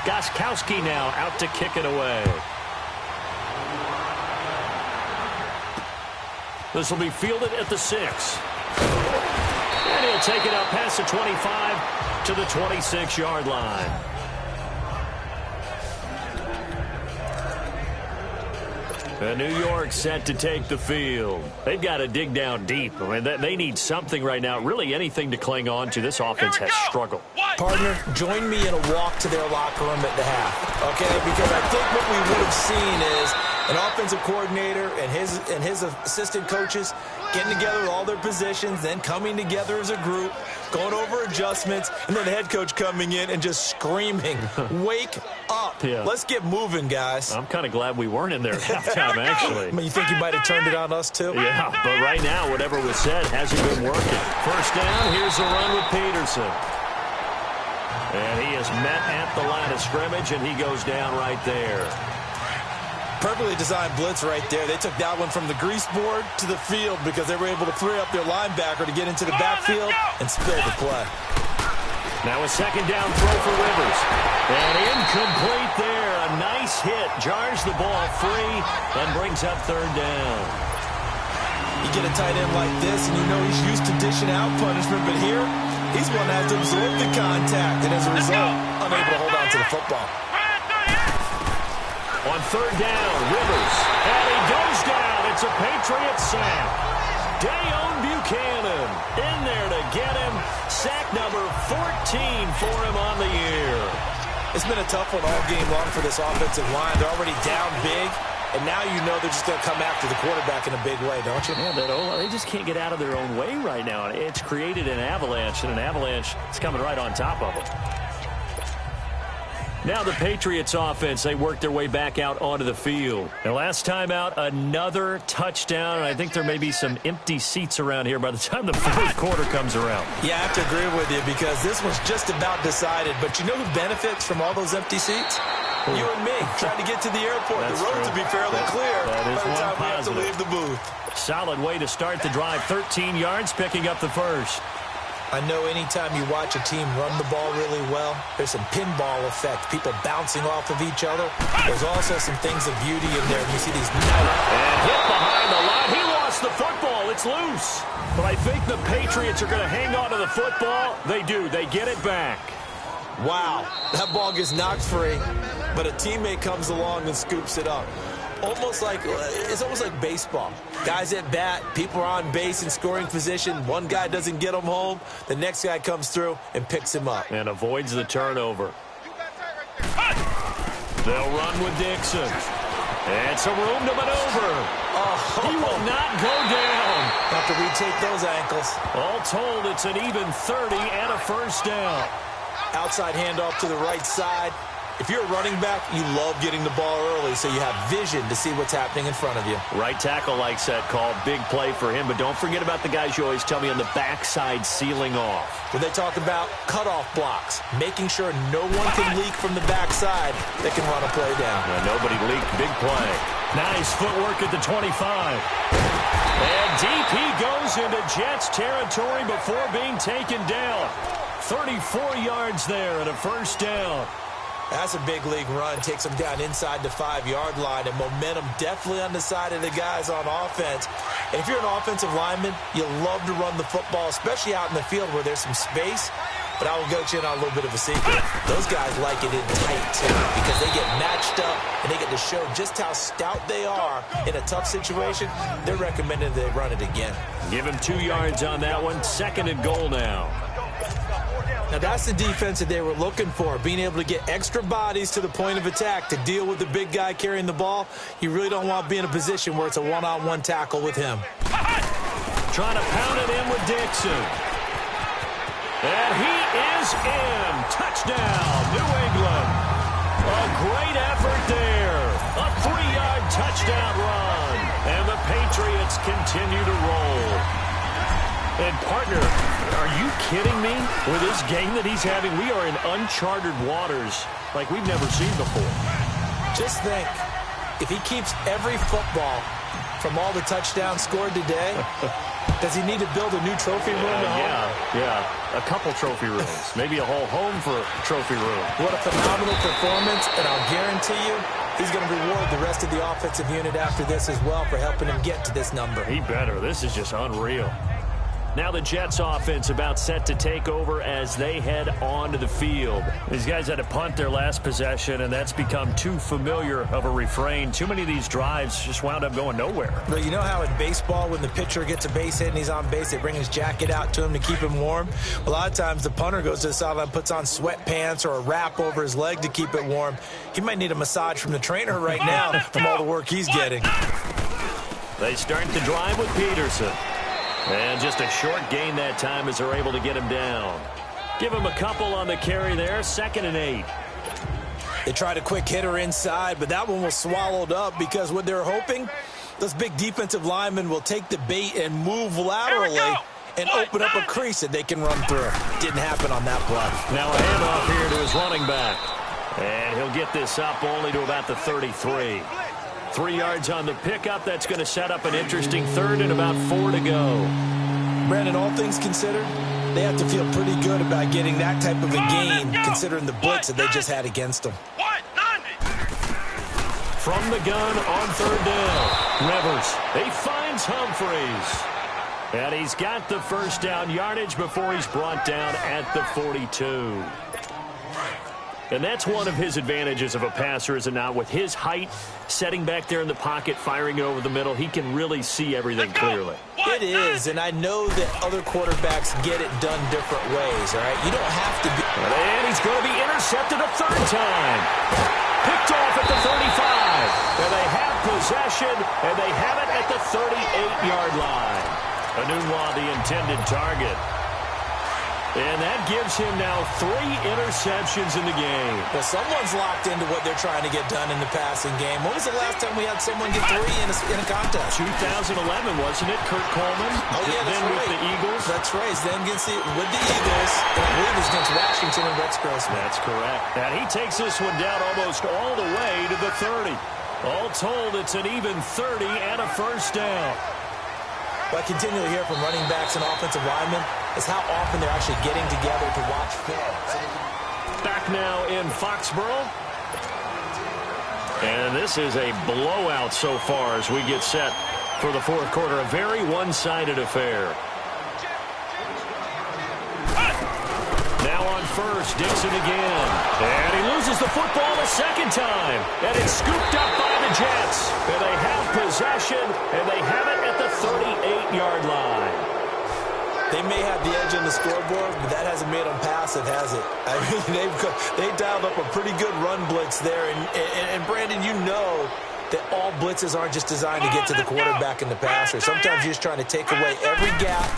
Gostkowski now out to kick it away. This will be fielded at the 6. And he'll take it out past the 25 to the 26-yard line. And New York set to take the field. They've got to dig down deep. I mean, they need something right now, really anything to cling on to. This offense has struggled. Partner, join me in a walk to their locker room at the half, okay? Because I think what we would have seen is an offensive coordinator and his assistant coaches getting together with all their positions, then coming together as a group, going over adjustments, and then the head coach coming in and just screaming, wake up. Yeah. Let's get moving, guys. I'm kind of glad we weren't in there at halftime, actually. I mean, you think you might have turned it on us, too? Yeah, but right now, whatever was said hasn't been working. First down, here's the run with Peterson. And he is met at the line of scrimmage, and he goes down right there. Perfectly designed blitz right there. They took that one from the grease board to the field because they were able to free up their linebacker to get into the backfield and spill the play. Now a second down throw for Rivers. And incomplete there. A nice hit. Jars the ball free and brings up third down. You get a tight end like this, and you know he's used to dishing out punishment, but here, he's one that has to absorb the contact, and as a result, unable to hold on to the football. On third down, Rivers. And he goes down. It's a Patriot sack. Dayon Buchanan in there to get him. Sack number 14 for him on the year. It's been a tough one all game long for this offensive line. They're already down big, and now you know they're just going to come after the quarterback in a big way, don't you? Yeah, they just can't get out of their own way right now. It's created an avalanche, and an avalanche is coming right on top of them. Now the Patriots offense, they work their way back out onto the field. And last time out, another touchdown. And I think there may be some empty seats around here by the time the fourth quarter comes around. Yeah, I have to agree with you because this was just about decided. But you know who benefits from all those empty seats? You and me, trying to get to the airport. That's the roads true. will be fairly clear that is by the one time we have to positive. leave the booth. Solid way to start the drive. 13 yards, picking up the first. I know anytime you watch a team run the ball really well, there's some pinball effect, people bouncing off of each other. There's also some things of beauty in there. You see these And hit behind the line. He lost the football. It's loose. But I think the Patriots are going to hang on to the football. They do. They get it back. Wow, that ball gets knocked free, but a teammate comes along and scoops it up. It's almost like baseball. Guys at bat, people are on base in scoring position. One guy doesn't get him home. The next guy comes through and picks him up. And avoids the turnover. They'll run with Dixon. And some room to maneuver. He will not go down. Have to retake those ankles. All told, it's an even 30 and a first down. Outside handoff to the right side. If you're a running back, you love getting the ball early so you have vision to see what's happening in front of you. Right tackle likes that call. Big play for him. But don't forget about the guys you always tell me on the backside sealing off. When they talk about cutoff blocks, making sure no one can leak from the backside that can run a play down. Nobody leaked. Big play. Nice footwork at the 25. And deep he goes into Jets territory before being taken down. 34 yards there and a first down. That's a big league run. Takes them down inside the 5-yard line, and momentum definitely on the side of the guys on offense. And if you're an offensive lineman, you love to run the football, especially out in the field where there's some space. But I will go to you on a little bit of a secret. Those guys like it in tight, too, because they get matched up and they get to show just how stout they are in a tough situation. They're recommended they run it again. Give him 2 yards on that one. 2nd and goal now. Now, that's the defense that they were looking for, being able to get extra bodies to the point of attack to deal with the big guy carrying the ball. You really don't want to be in a position where it's a one-on-one tackle with him. Trying to pound it in with Dixon. And he is in. Touchdown, New England. A great effort there. A 3-yard touchdown run. And the Patriots continue to roll. And, partner, are you kidding me? With this game that he's having, we are in uncharted waters like we've never seen before. Just think, if he keeps every football from all the touchdowns scored today, does he need to build a new trophy room at home? Yeah. A couple trophy rooms. Maybe a whole home for a trophy room. What a phenomenal performance, and I'll guarantee you he's going to reward the rest of the offensive unit after this as well for helping him get to this number. He better. This is just unreal. Now the Jets offense about set to take over as they head onto the field. These guys had to punt their last possession, and that's become too familiar of a refrain. Too many of these drives just wound up going nowhere. But you know how in baseball, when the pitcher gets a base hit and he's on base, they bring his jacket out to him to keep him warm? A lot of times the punter goes to the sideline, puts on sweatpants or a wrap over his leg to keep it warm. He might need a massage from the trainer right now from all the work he's getting. They start the drive with Peterson. And just a short gain that time as they're able to get him down. Give him a couple on the carry there. 2nd and 8. They tried a quick hitter inside, but that one was swallowed up because what they're hoping, those big defensive linemen will take the bait and move laterally and open up a crease that they can run through. Didn't happen on that play. Now a handoff here to his running back. And he'll get this up only to about the 33. 3 yards on the pickup. That's going to set up an interesting 3rd and about 4 to go. Brandon, all things considered, they have to feel pretty good about getting that type of a gain considering the blitz that they just had against them. From the gun on 3rd down. Rivers. He finds Humphreys. And he's got the first down yardage before he's brought down at the 42. And that's one of his advantages of a passer, is it not? With his height, setting back there in the pocket, firing over the middle, he can really see everything clearly. It is, and I know that other quarterbacks get it done different ways, all right? You don't have to be... And he's going to be intercepted a 3rd time. Picked off at the 35. And they have possession, and they have it at the 38-yard line. Enunwa, the intended target. And that gives him now 3 interceptions in the game. Well, someone's locked into what they're trying to get done in the passing game. When was the last time we had someone get 3 in a contest? 2011, wasn't it? Kurt Coleman. Oh, yeah, that's then right. with the Eagles. That's right. Then with the Eagles. And I believe it's against Washington and Rex Grossman. That's correct. And he takes this one down almost all the way to the 30. All told, it's an even 30 and a first down. What I continually hear from running backs and offensive linemen is how often they're actually getting together to watch film. Back now in Foxborough. And this is a blowout so far as we get set for the fourth quarter. A very one-sided affair. Now on first, Dixon again. And he loses the football a second time. And it's scooped up by the Jets. And they have possession, and they have it at the 38-yard line. They may have the edge on the scoreboard, but that hasn't made them passive, has it? I mean, they've dialed up a pretty good run blitz there. And Brandon, you know that all blitzes aren't just designed to get to the quarterback and the passer. Sometimes you're just trying to take away every gap,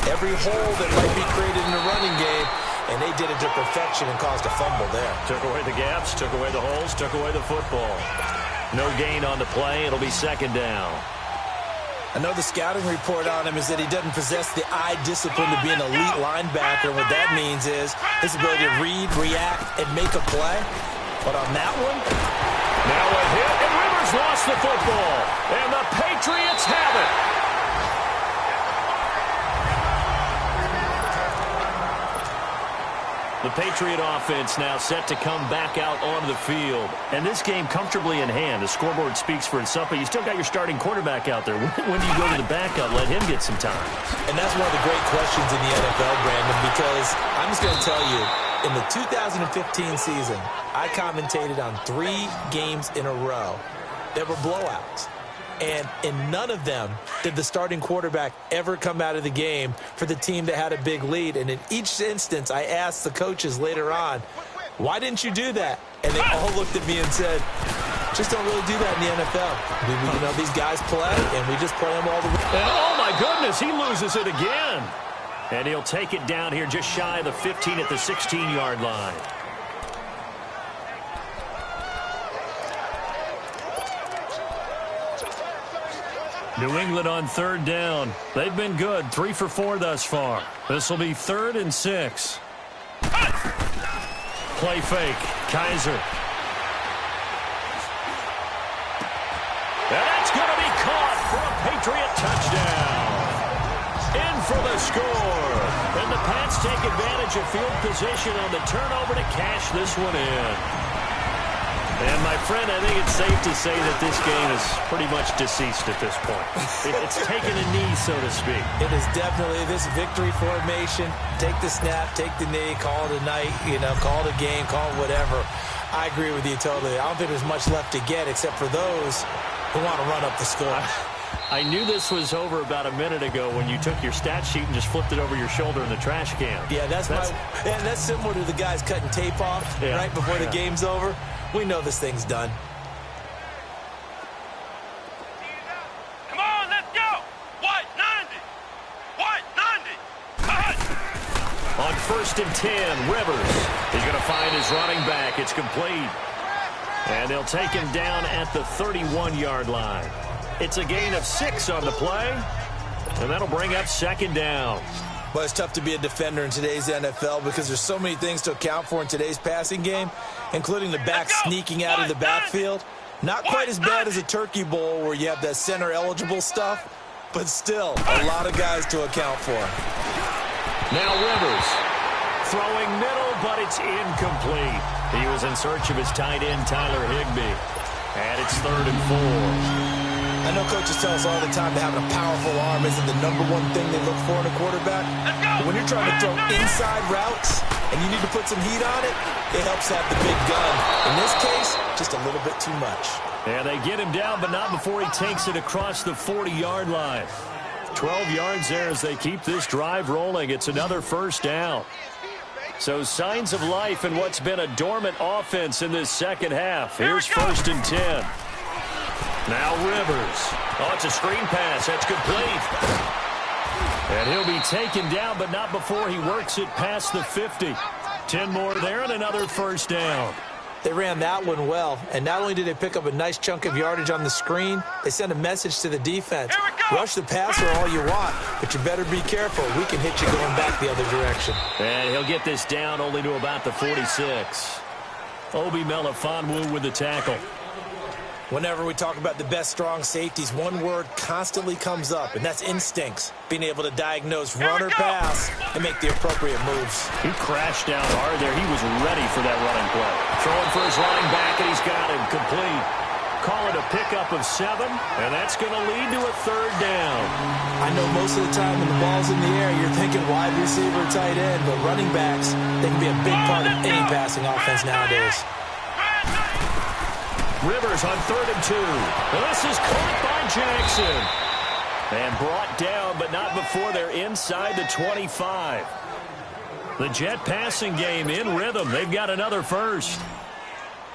every hole that might be created in the running game, and they did it to perfection and caused a fumble there. Took away the gaps, took away the holes, took away the football. No gain on the play. It'll be second down. I know the scouting report on him is that he doesn't possess the eye discipline to be an elite linebacker. What that means is his ability to read, react, and make a play. But on that one, now a hit, and Rivers lost the football. And the Patriots have it. The Patriot offense now set to come back out onto the field. And this game comfortably in hand. The scoreboard speaks for itself, but you still got your starting quarterback out there. When do you go to the backup? Let him get some time. And that's one of the great questions in the NFL, Brandon, because I'm just going to tell you, in the 2015 season, I commentated on 3 games in a row that were blowouts. And in none of them did the starting quarterback ever come out of the game for the team that had a big lead. And in each instance, I asked the coaches later on, why didn't you do that? And they all looked at me and said, just don't really do that in the NFL. You know, these guys play, and we just play them all the way. And oh, my goodness, he loses it again. And he'll take it down here just shy of the 15 at the 16-yard line. New England on third down. They've been good. 3 for 4 thus far. This will be 3rd and 6. Play fake. Kaiser. And that's going to be caught for a Patriot touchdown. In for the score. And the Pats take advantage of field position on the turnover to cash this one in. And, my friend, I think it's safe to say that this game is pretty much deceased at this point. It's taken a knee, so to speak. It is definitely this victory formation. Take the snap, take the knee, call it a night, call it a game, call it whatever. I agree with you totally. I don't think there's much left to get except for those who want to run up the score. I knew this was over about a minute ago when you took your stat sheet and just flipped it over your shoulder in the trash can. Yeah, that's similar to the guys cutting tape off right before the game's over. We know this thing's done. Come on, let's go. White 90. White 90. Cut. On 1st and 10, Rivers is going to find his running back. It's complete. And they'll take him down at the 31-yard line. It's a gain of 6 on the play. And that'll bring up 2nd down. But it's tough to be a defender in today's NFL because there's so many things to account for in today's passing game, including the back sneaking out of the backfield. Not quite as bad as a turkey bowl where you have that center-eligible stuff, but still a lot of guys to account for. Now Rivers throwing middle, but it's incomplete. He was in search of his tight end, Tyler Higbee. And it's 3rd and 4. I know coaches tell us all the time that having a powerful arm isn't the #1 thing they look for in a quarterback. But when you're trying to throw inside routes and you need to put some heat on it, it helps have the big gun. In this case, just a little bit too much. And they get him down, but not before he takes it across the 40-yard line. 12 yards there as they keep this drive rolling. It's another 1st down. So signs of life in what's been a dormant offense in this second half. Here's 1st and 10. Now Rivers. Oh, it's a screen pass. That's complete. And he'll be taken down, but not before he works it past the 50. 10 more there and another first down. They ran that one well, and not only did they pick up a nice chunk of yardage on the screen, they sent a message to the defense. Rush the passer all you want, but you better be careful. We can hit you going back the other direction. And he'll get this down only to about the 46. Obi Melifonwu with the tackle. Whenever we talk about the best strong safeties, one word constantly comes up, and that's instincts. Being able to diagnose run or pass and make the appropriate moves. He crashed down hard there. He was ready for that running play. Throwing for his running back, and he's got him complete. Call it a pickup of 7, and that's going to lead to a third down. I know most of the time when the ball's in the air, you're thinking wide receiver, tight end, but running backs, they can be a big part of any passing offense nowadays. Rivers on 3rd and 2. This is caught by Jackson. And brought down, but not before they're inside the 25. The Jet passing game in rhythm. They've got another first.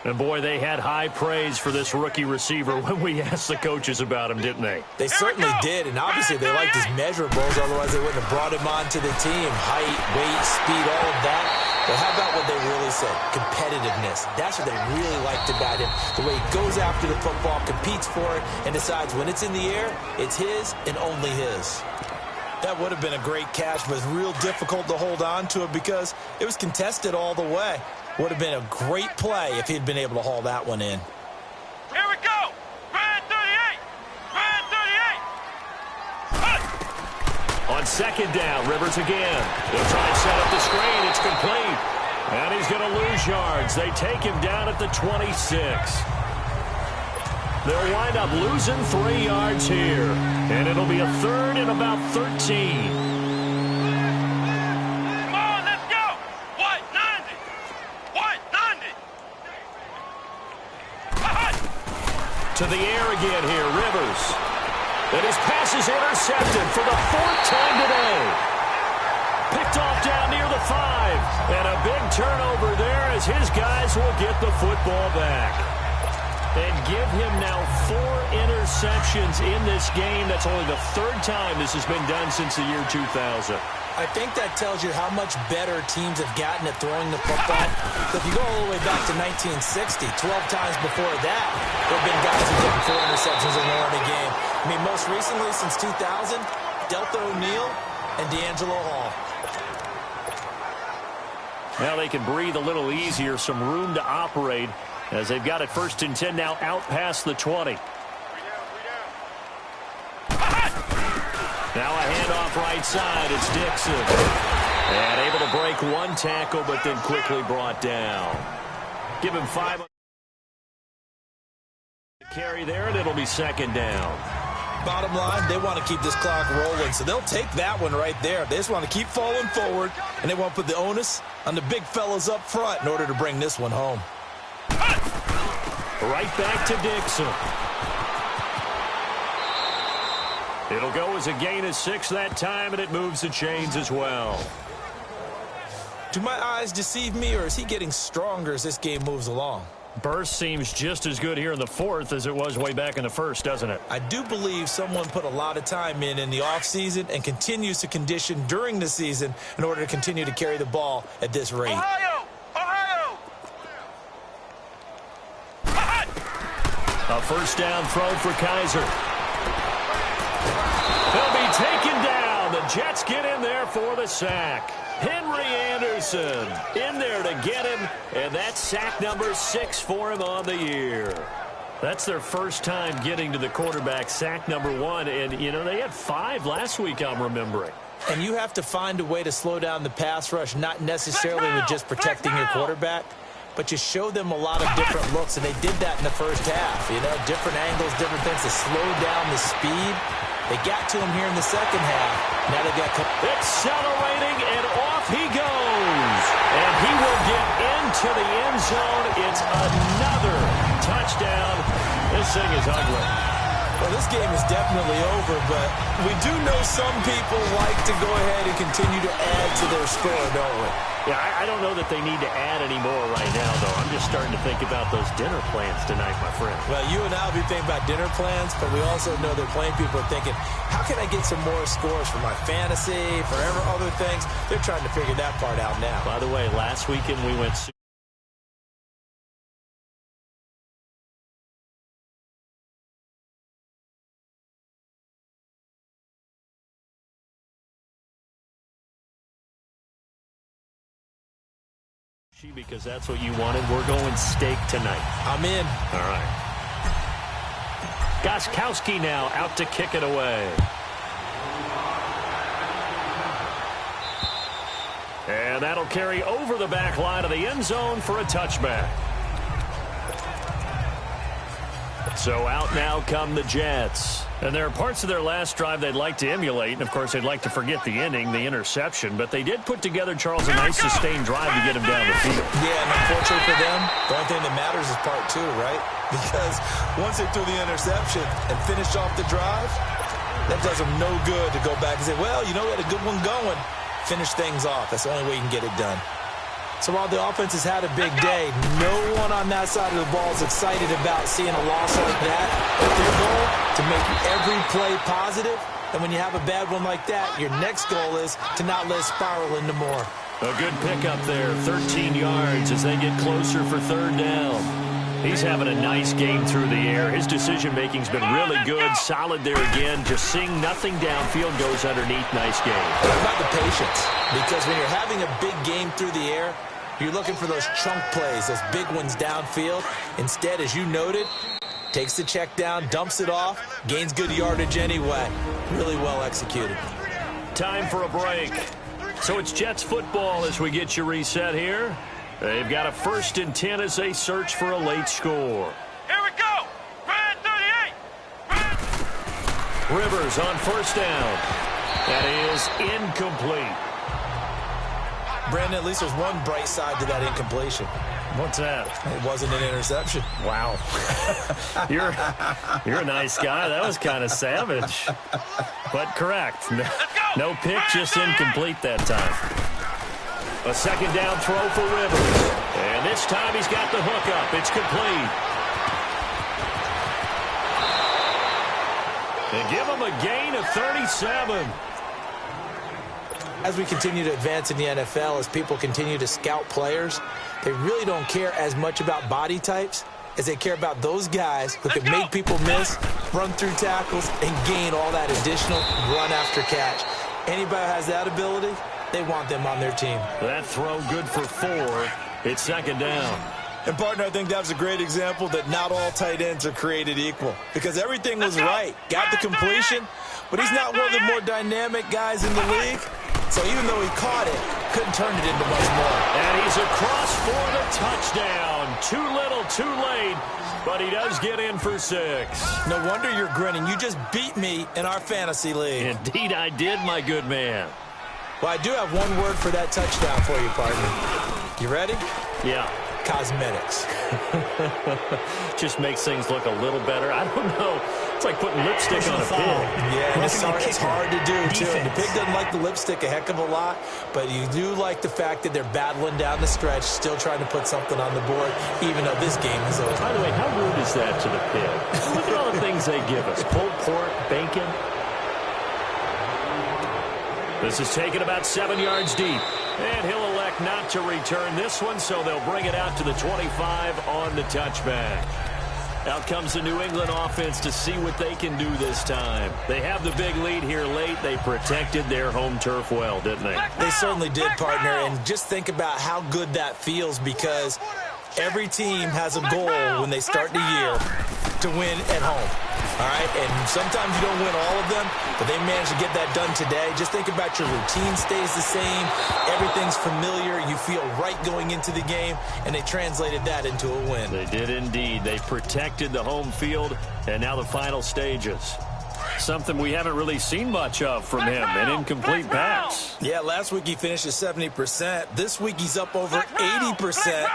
And, boy, they had high praise for this rookie receiver when we asked the coaches about him, didn't they? They certainly did, and obviously they liked his measurables, otherwise they wouldn't have brought him onto the team. Height, weight, speed, all of that. But how about what they really said? Competitiveness. That's what they really liked about him. The way he goes after the football, competes for it, and decides when it's in the air, it's his and only his. That would have been a great catch, but it's real difficult to hold on to it because it was contested all the way. Would have been a great play if he'd been able to haul that one in. Here we go. Red 38. Red 38. On 2nd down, Rivers again. He'll try and set up the screen. It's complete. And he's going to lose yards. They take him down at the 26. They'll wind up losing 3 yards here. And it'll be a 3rd and about 13. To the air again here, Rivers. And his pass is intercepted for the 4th time today. Picked off down near the 5. And a big turnover there as his guys will get the football back. And give him now 4 interceptions in this game. That's only the 3rd time this has been done since the year 2000. I think that tells you how much better teams have gotten at throwing the football. So if you go all the way back to 1960, 12 times before that, there have been guys who get 4 interceptions and more in a game. I mean, most recently, since 2000, Deltha O'Neal and D'Angelo Hall. Now they can breathe a little easier, some room to operate as they've got it 1st and 10 now out past the 20. Now a handoff right side. It's Dixon. And able to break 1 tackle, but then quickly brought down. Give him 5. Carry there, and it'll be 2nd down. Bottom line, they want to keep this clock rolling, so they'll take that one right there. They just want to keep falling forward, and they want to put the onus on the big fellas up front in order to bring this one home. Right back to Dixon. It'll go as a gain of 6 that time, and it moves the chains as well. Do my eyes deceive me, or is he getting stronger as this game moves along? Burst seems just as good here in the 4th as it was way back in the 1st, doesn't it? I do believe someone put a lot of time in the offseason and continues to condition during the season in order to continue to carry the ball at this rate. Ohio! Ohio! A 1st down throw for Kaiser. He'll be taken down. The Jets get in there for the sack. Henry Anderson in there to get him, and that's sack number 6 for him on the year. That's their first time getting to the quarterback, sack number 1, and, you know, they had 5 last week, I'm remembering. And you have to find a way to slow down the pass rush, not necessarily with just protecting your quarterback, but you show them a lot of different looks, and they did that in the first half. You know, different angles, different things to slow down the speed. They got to him here in the second half. Now they've got... Accelerating, and off he goes. And he will get into the end zone. It's another touchdown. This thing is ugly. Well, this game is definitely over, but we do know some people like to go ahead and continue to add to their score, don't we? Yeah, I don't know that they need to add any more right now, though. I'm just starting to think about those dinner plans tonight, my friend. Well, you and I will be thinking about dinner plans, but we also know that plenty of people are thinking, how can I get some more scores for my fantasy, for other things? They're trying to figure that part out now. By the way, last weekend we went because that's what you wanted. We're going steak tonight. I'm in. All right. Gostkowski now out to kick it away. And that'll carry over the back line of the end zone for a touchback. So out now come the Jets. And there are parts of their last drive they'd like to emulate. And, of course, they'd like to forget the ending, the interception. But they did put together, Charles, a nice sustained drive to get him down the field. Yeah, and unfortunately for them, the only thing that matters is part two, right? Because once they threw the interception and finished off the drive, that does them no good to go back and say, well, you know, we had a good one going. Finish things off. That's the only way you can get it done. So while the offense has had a big day, no one on that side of the ball is excited about seeing a loss like that. But their goal, to make every play positive. And when you have a bad one like that, your next goal is to not let it spiral into more. A good pickup there, 13 yards as they get closer for third down. He's having a nice game through the air. His decision-making's been really good. Solid there again. Just seeing nothing downfield goes underneath. Nice game. What about the patience? Because when you're having a big game through the air, you're looking for those chunk plays, those big ones downfield. Instead, as you noted, takes the check down, dumps it off, gains good yardage anyway. Really well executed. Time for a break. So it's Jets football as we get you reset here. They've got a 1st and 10 as they search for a late score. Here we go. Red 38. Rivers on 1st down. That is incomplete. Brandon, at least there's one bright side to that incompletion. What's that? It wasn't an interception. Wow. You're a nice guy. That was kind of savage. But correct. No pick, just incomplete that time. A 2nd down throw for Rivers. And this time he's got the hook up. It's complete. And give him a gain of 37. As we continue to advance in the NFL, as people continue to scout players, they really don't care as much about body types as they care about those guys who can make people miss, run through tackles, and gain all that additional run after catch. Anybody who has that ability, they want them on their team. That throw good for 4. It's 2nd down. And, partner, I think that was a great example that not all tight ends are created equal. Because everything was right. Got the completion, but he's not one of the more dynamic guys in the league. So even though he caught it, couldn't turn it into much more. And he's across for the touchdown. Too little, too late, but he does get in for 6. No wonder you're grinning. You just beat me in our fantasy league. Indeed I did, my good man. Well, I do have one word for that touchdown for you, partner. You ready? Yeah. Cosmetics. Just makes things look a little better. I don't know. It's like putting lipstick on a pig. Yeah, it's hard to do, too. And the pig doesn't like the lipstick a heck of a lot, but you do like the fact that they're battling down the stretch, still trying to put something on the board, even though this game is over. By the way, how rude is that to the pig? Look at all the things they give us. Pulled pork, bacon. This is taken about 7 yards deep. And he'll elect not to return this one, so they'll bring it out to the 25 on the touchback. Out comes the New England offense to see what they can do this time. They have the big lead here late. They protected their home turf well, didn't they? They certainly did, partner. And just think about how good that feels, because every team has a goal when they start the year to win at home. All right, and sometimes you don't win all of them, but they managed to get that done today. Just think about your routine stays the same. Everything's familiar. You feel right going into the game, and they translated that into a win. They did indeed. They protected the home field, and now the final stages. Something we haven't really seen much of from him, an incomplete pass. Yeah, last week he finished at 70%. This week he's up over 80%.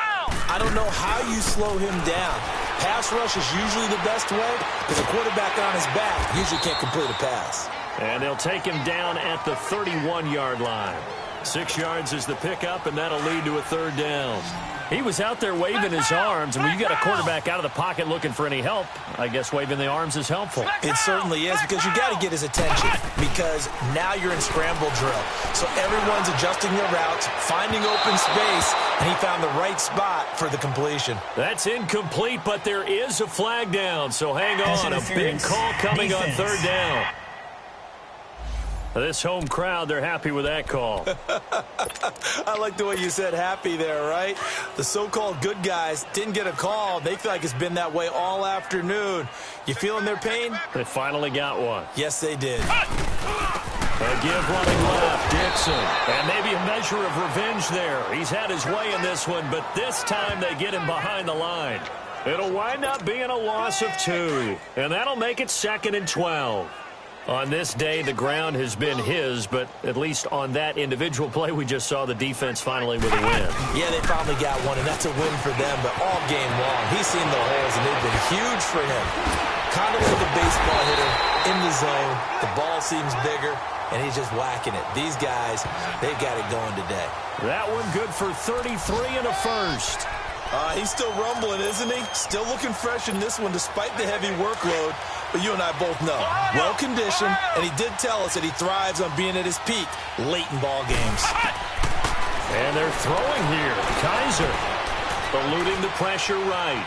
I don't know how you slow him down. Pass rush is usually the best way, because a quarterback on his back usually can't complete a pass. And they'll take him down at the 31-yard line. 6 yards is the pickup, and that'll lead to a 3rd down. He was out there waving his arms, and when you got a quarterback out of the pocket looking for any help, I guess waving the arms is helpful. It certainly is, because you got to get his attention, because now you're in scramble drill. So everyone's adjusting their routes, finding open space, and he found the right spot for the completion. That's incomplete, but there is a flag down, so hang on. A big call coming on third down. This home crowd, they're happy with that call. I like the way you said happy there, right? The so-called good guys didn't get a call. They feel like it's been that way all afternoon. You feeling their pain? They finally got one. Yes, they did. A give running left, Dixon. And maybe a measure of revenge there. He's had his way in this one, but this time they get him behind the line. It'll wind up being a loss of 2, and that'll make it 2nd and 12. On this day, the ground has been his, but at least on that individual play, we just saw the defense finally with a win. Yeah, they finally got one, and that's a win for them, but all game long, he's seen the holes, and they've been huge for him. Kind of like a baseball hitter in the zone. The ball seems bigger, and he's just whacking it. These guys, they've got it going today. That one good for 33 and a first. He's still rumbling, isn't he? Still looking fresh in this one despite the heavy workload. But you and I both know, well-conditioned, and he did tell us that he thrives on being at his peak late in ball games. And they're throwing here. Kaiser eluding the pressure right.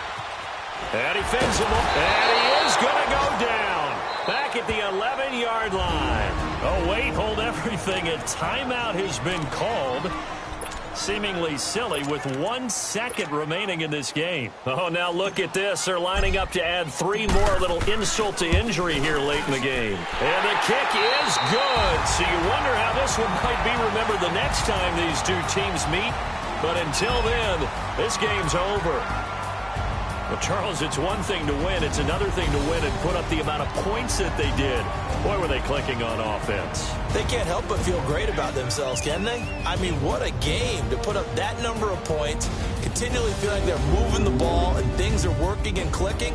And he fends him up. And he is going to go down. Back at the 11-yard line. Oh, wait, hold everything. A timeout has been called. Seemingly silly with 1 second remaining in this game. Oh, now look at this. They're lining up to add 3 more, a little insult to injury here late in the game. And the kick is good. So you wonder how this one might be remembered the next time these two teams meet. But until then, this game's over. Well, Charles, it's one thing to win. It's another thing to win and put up the amount of points that they did. Boy, were they clicking on offense. They can't help but feel great about themselves, can they? I mean, what a game to put up that number of points, continually feel like they're moving the ball and things are working and clicking.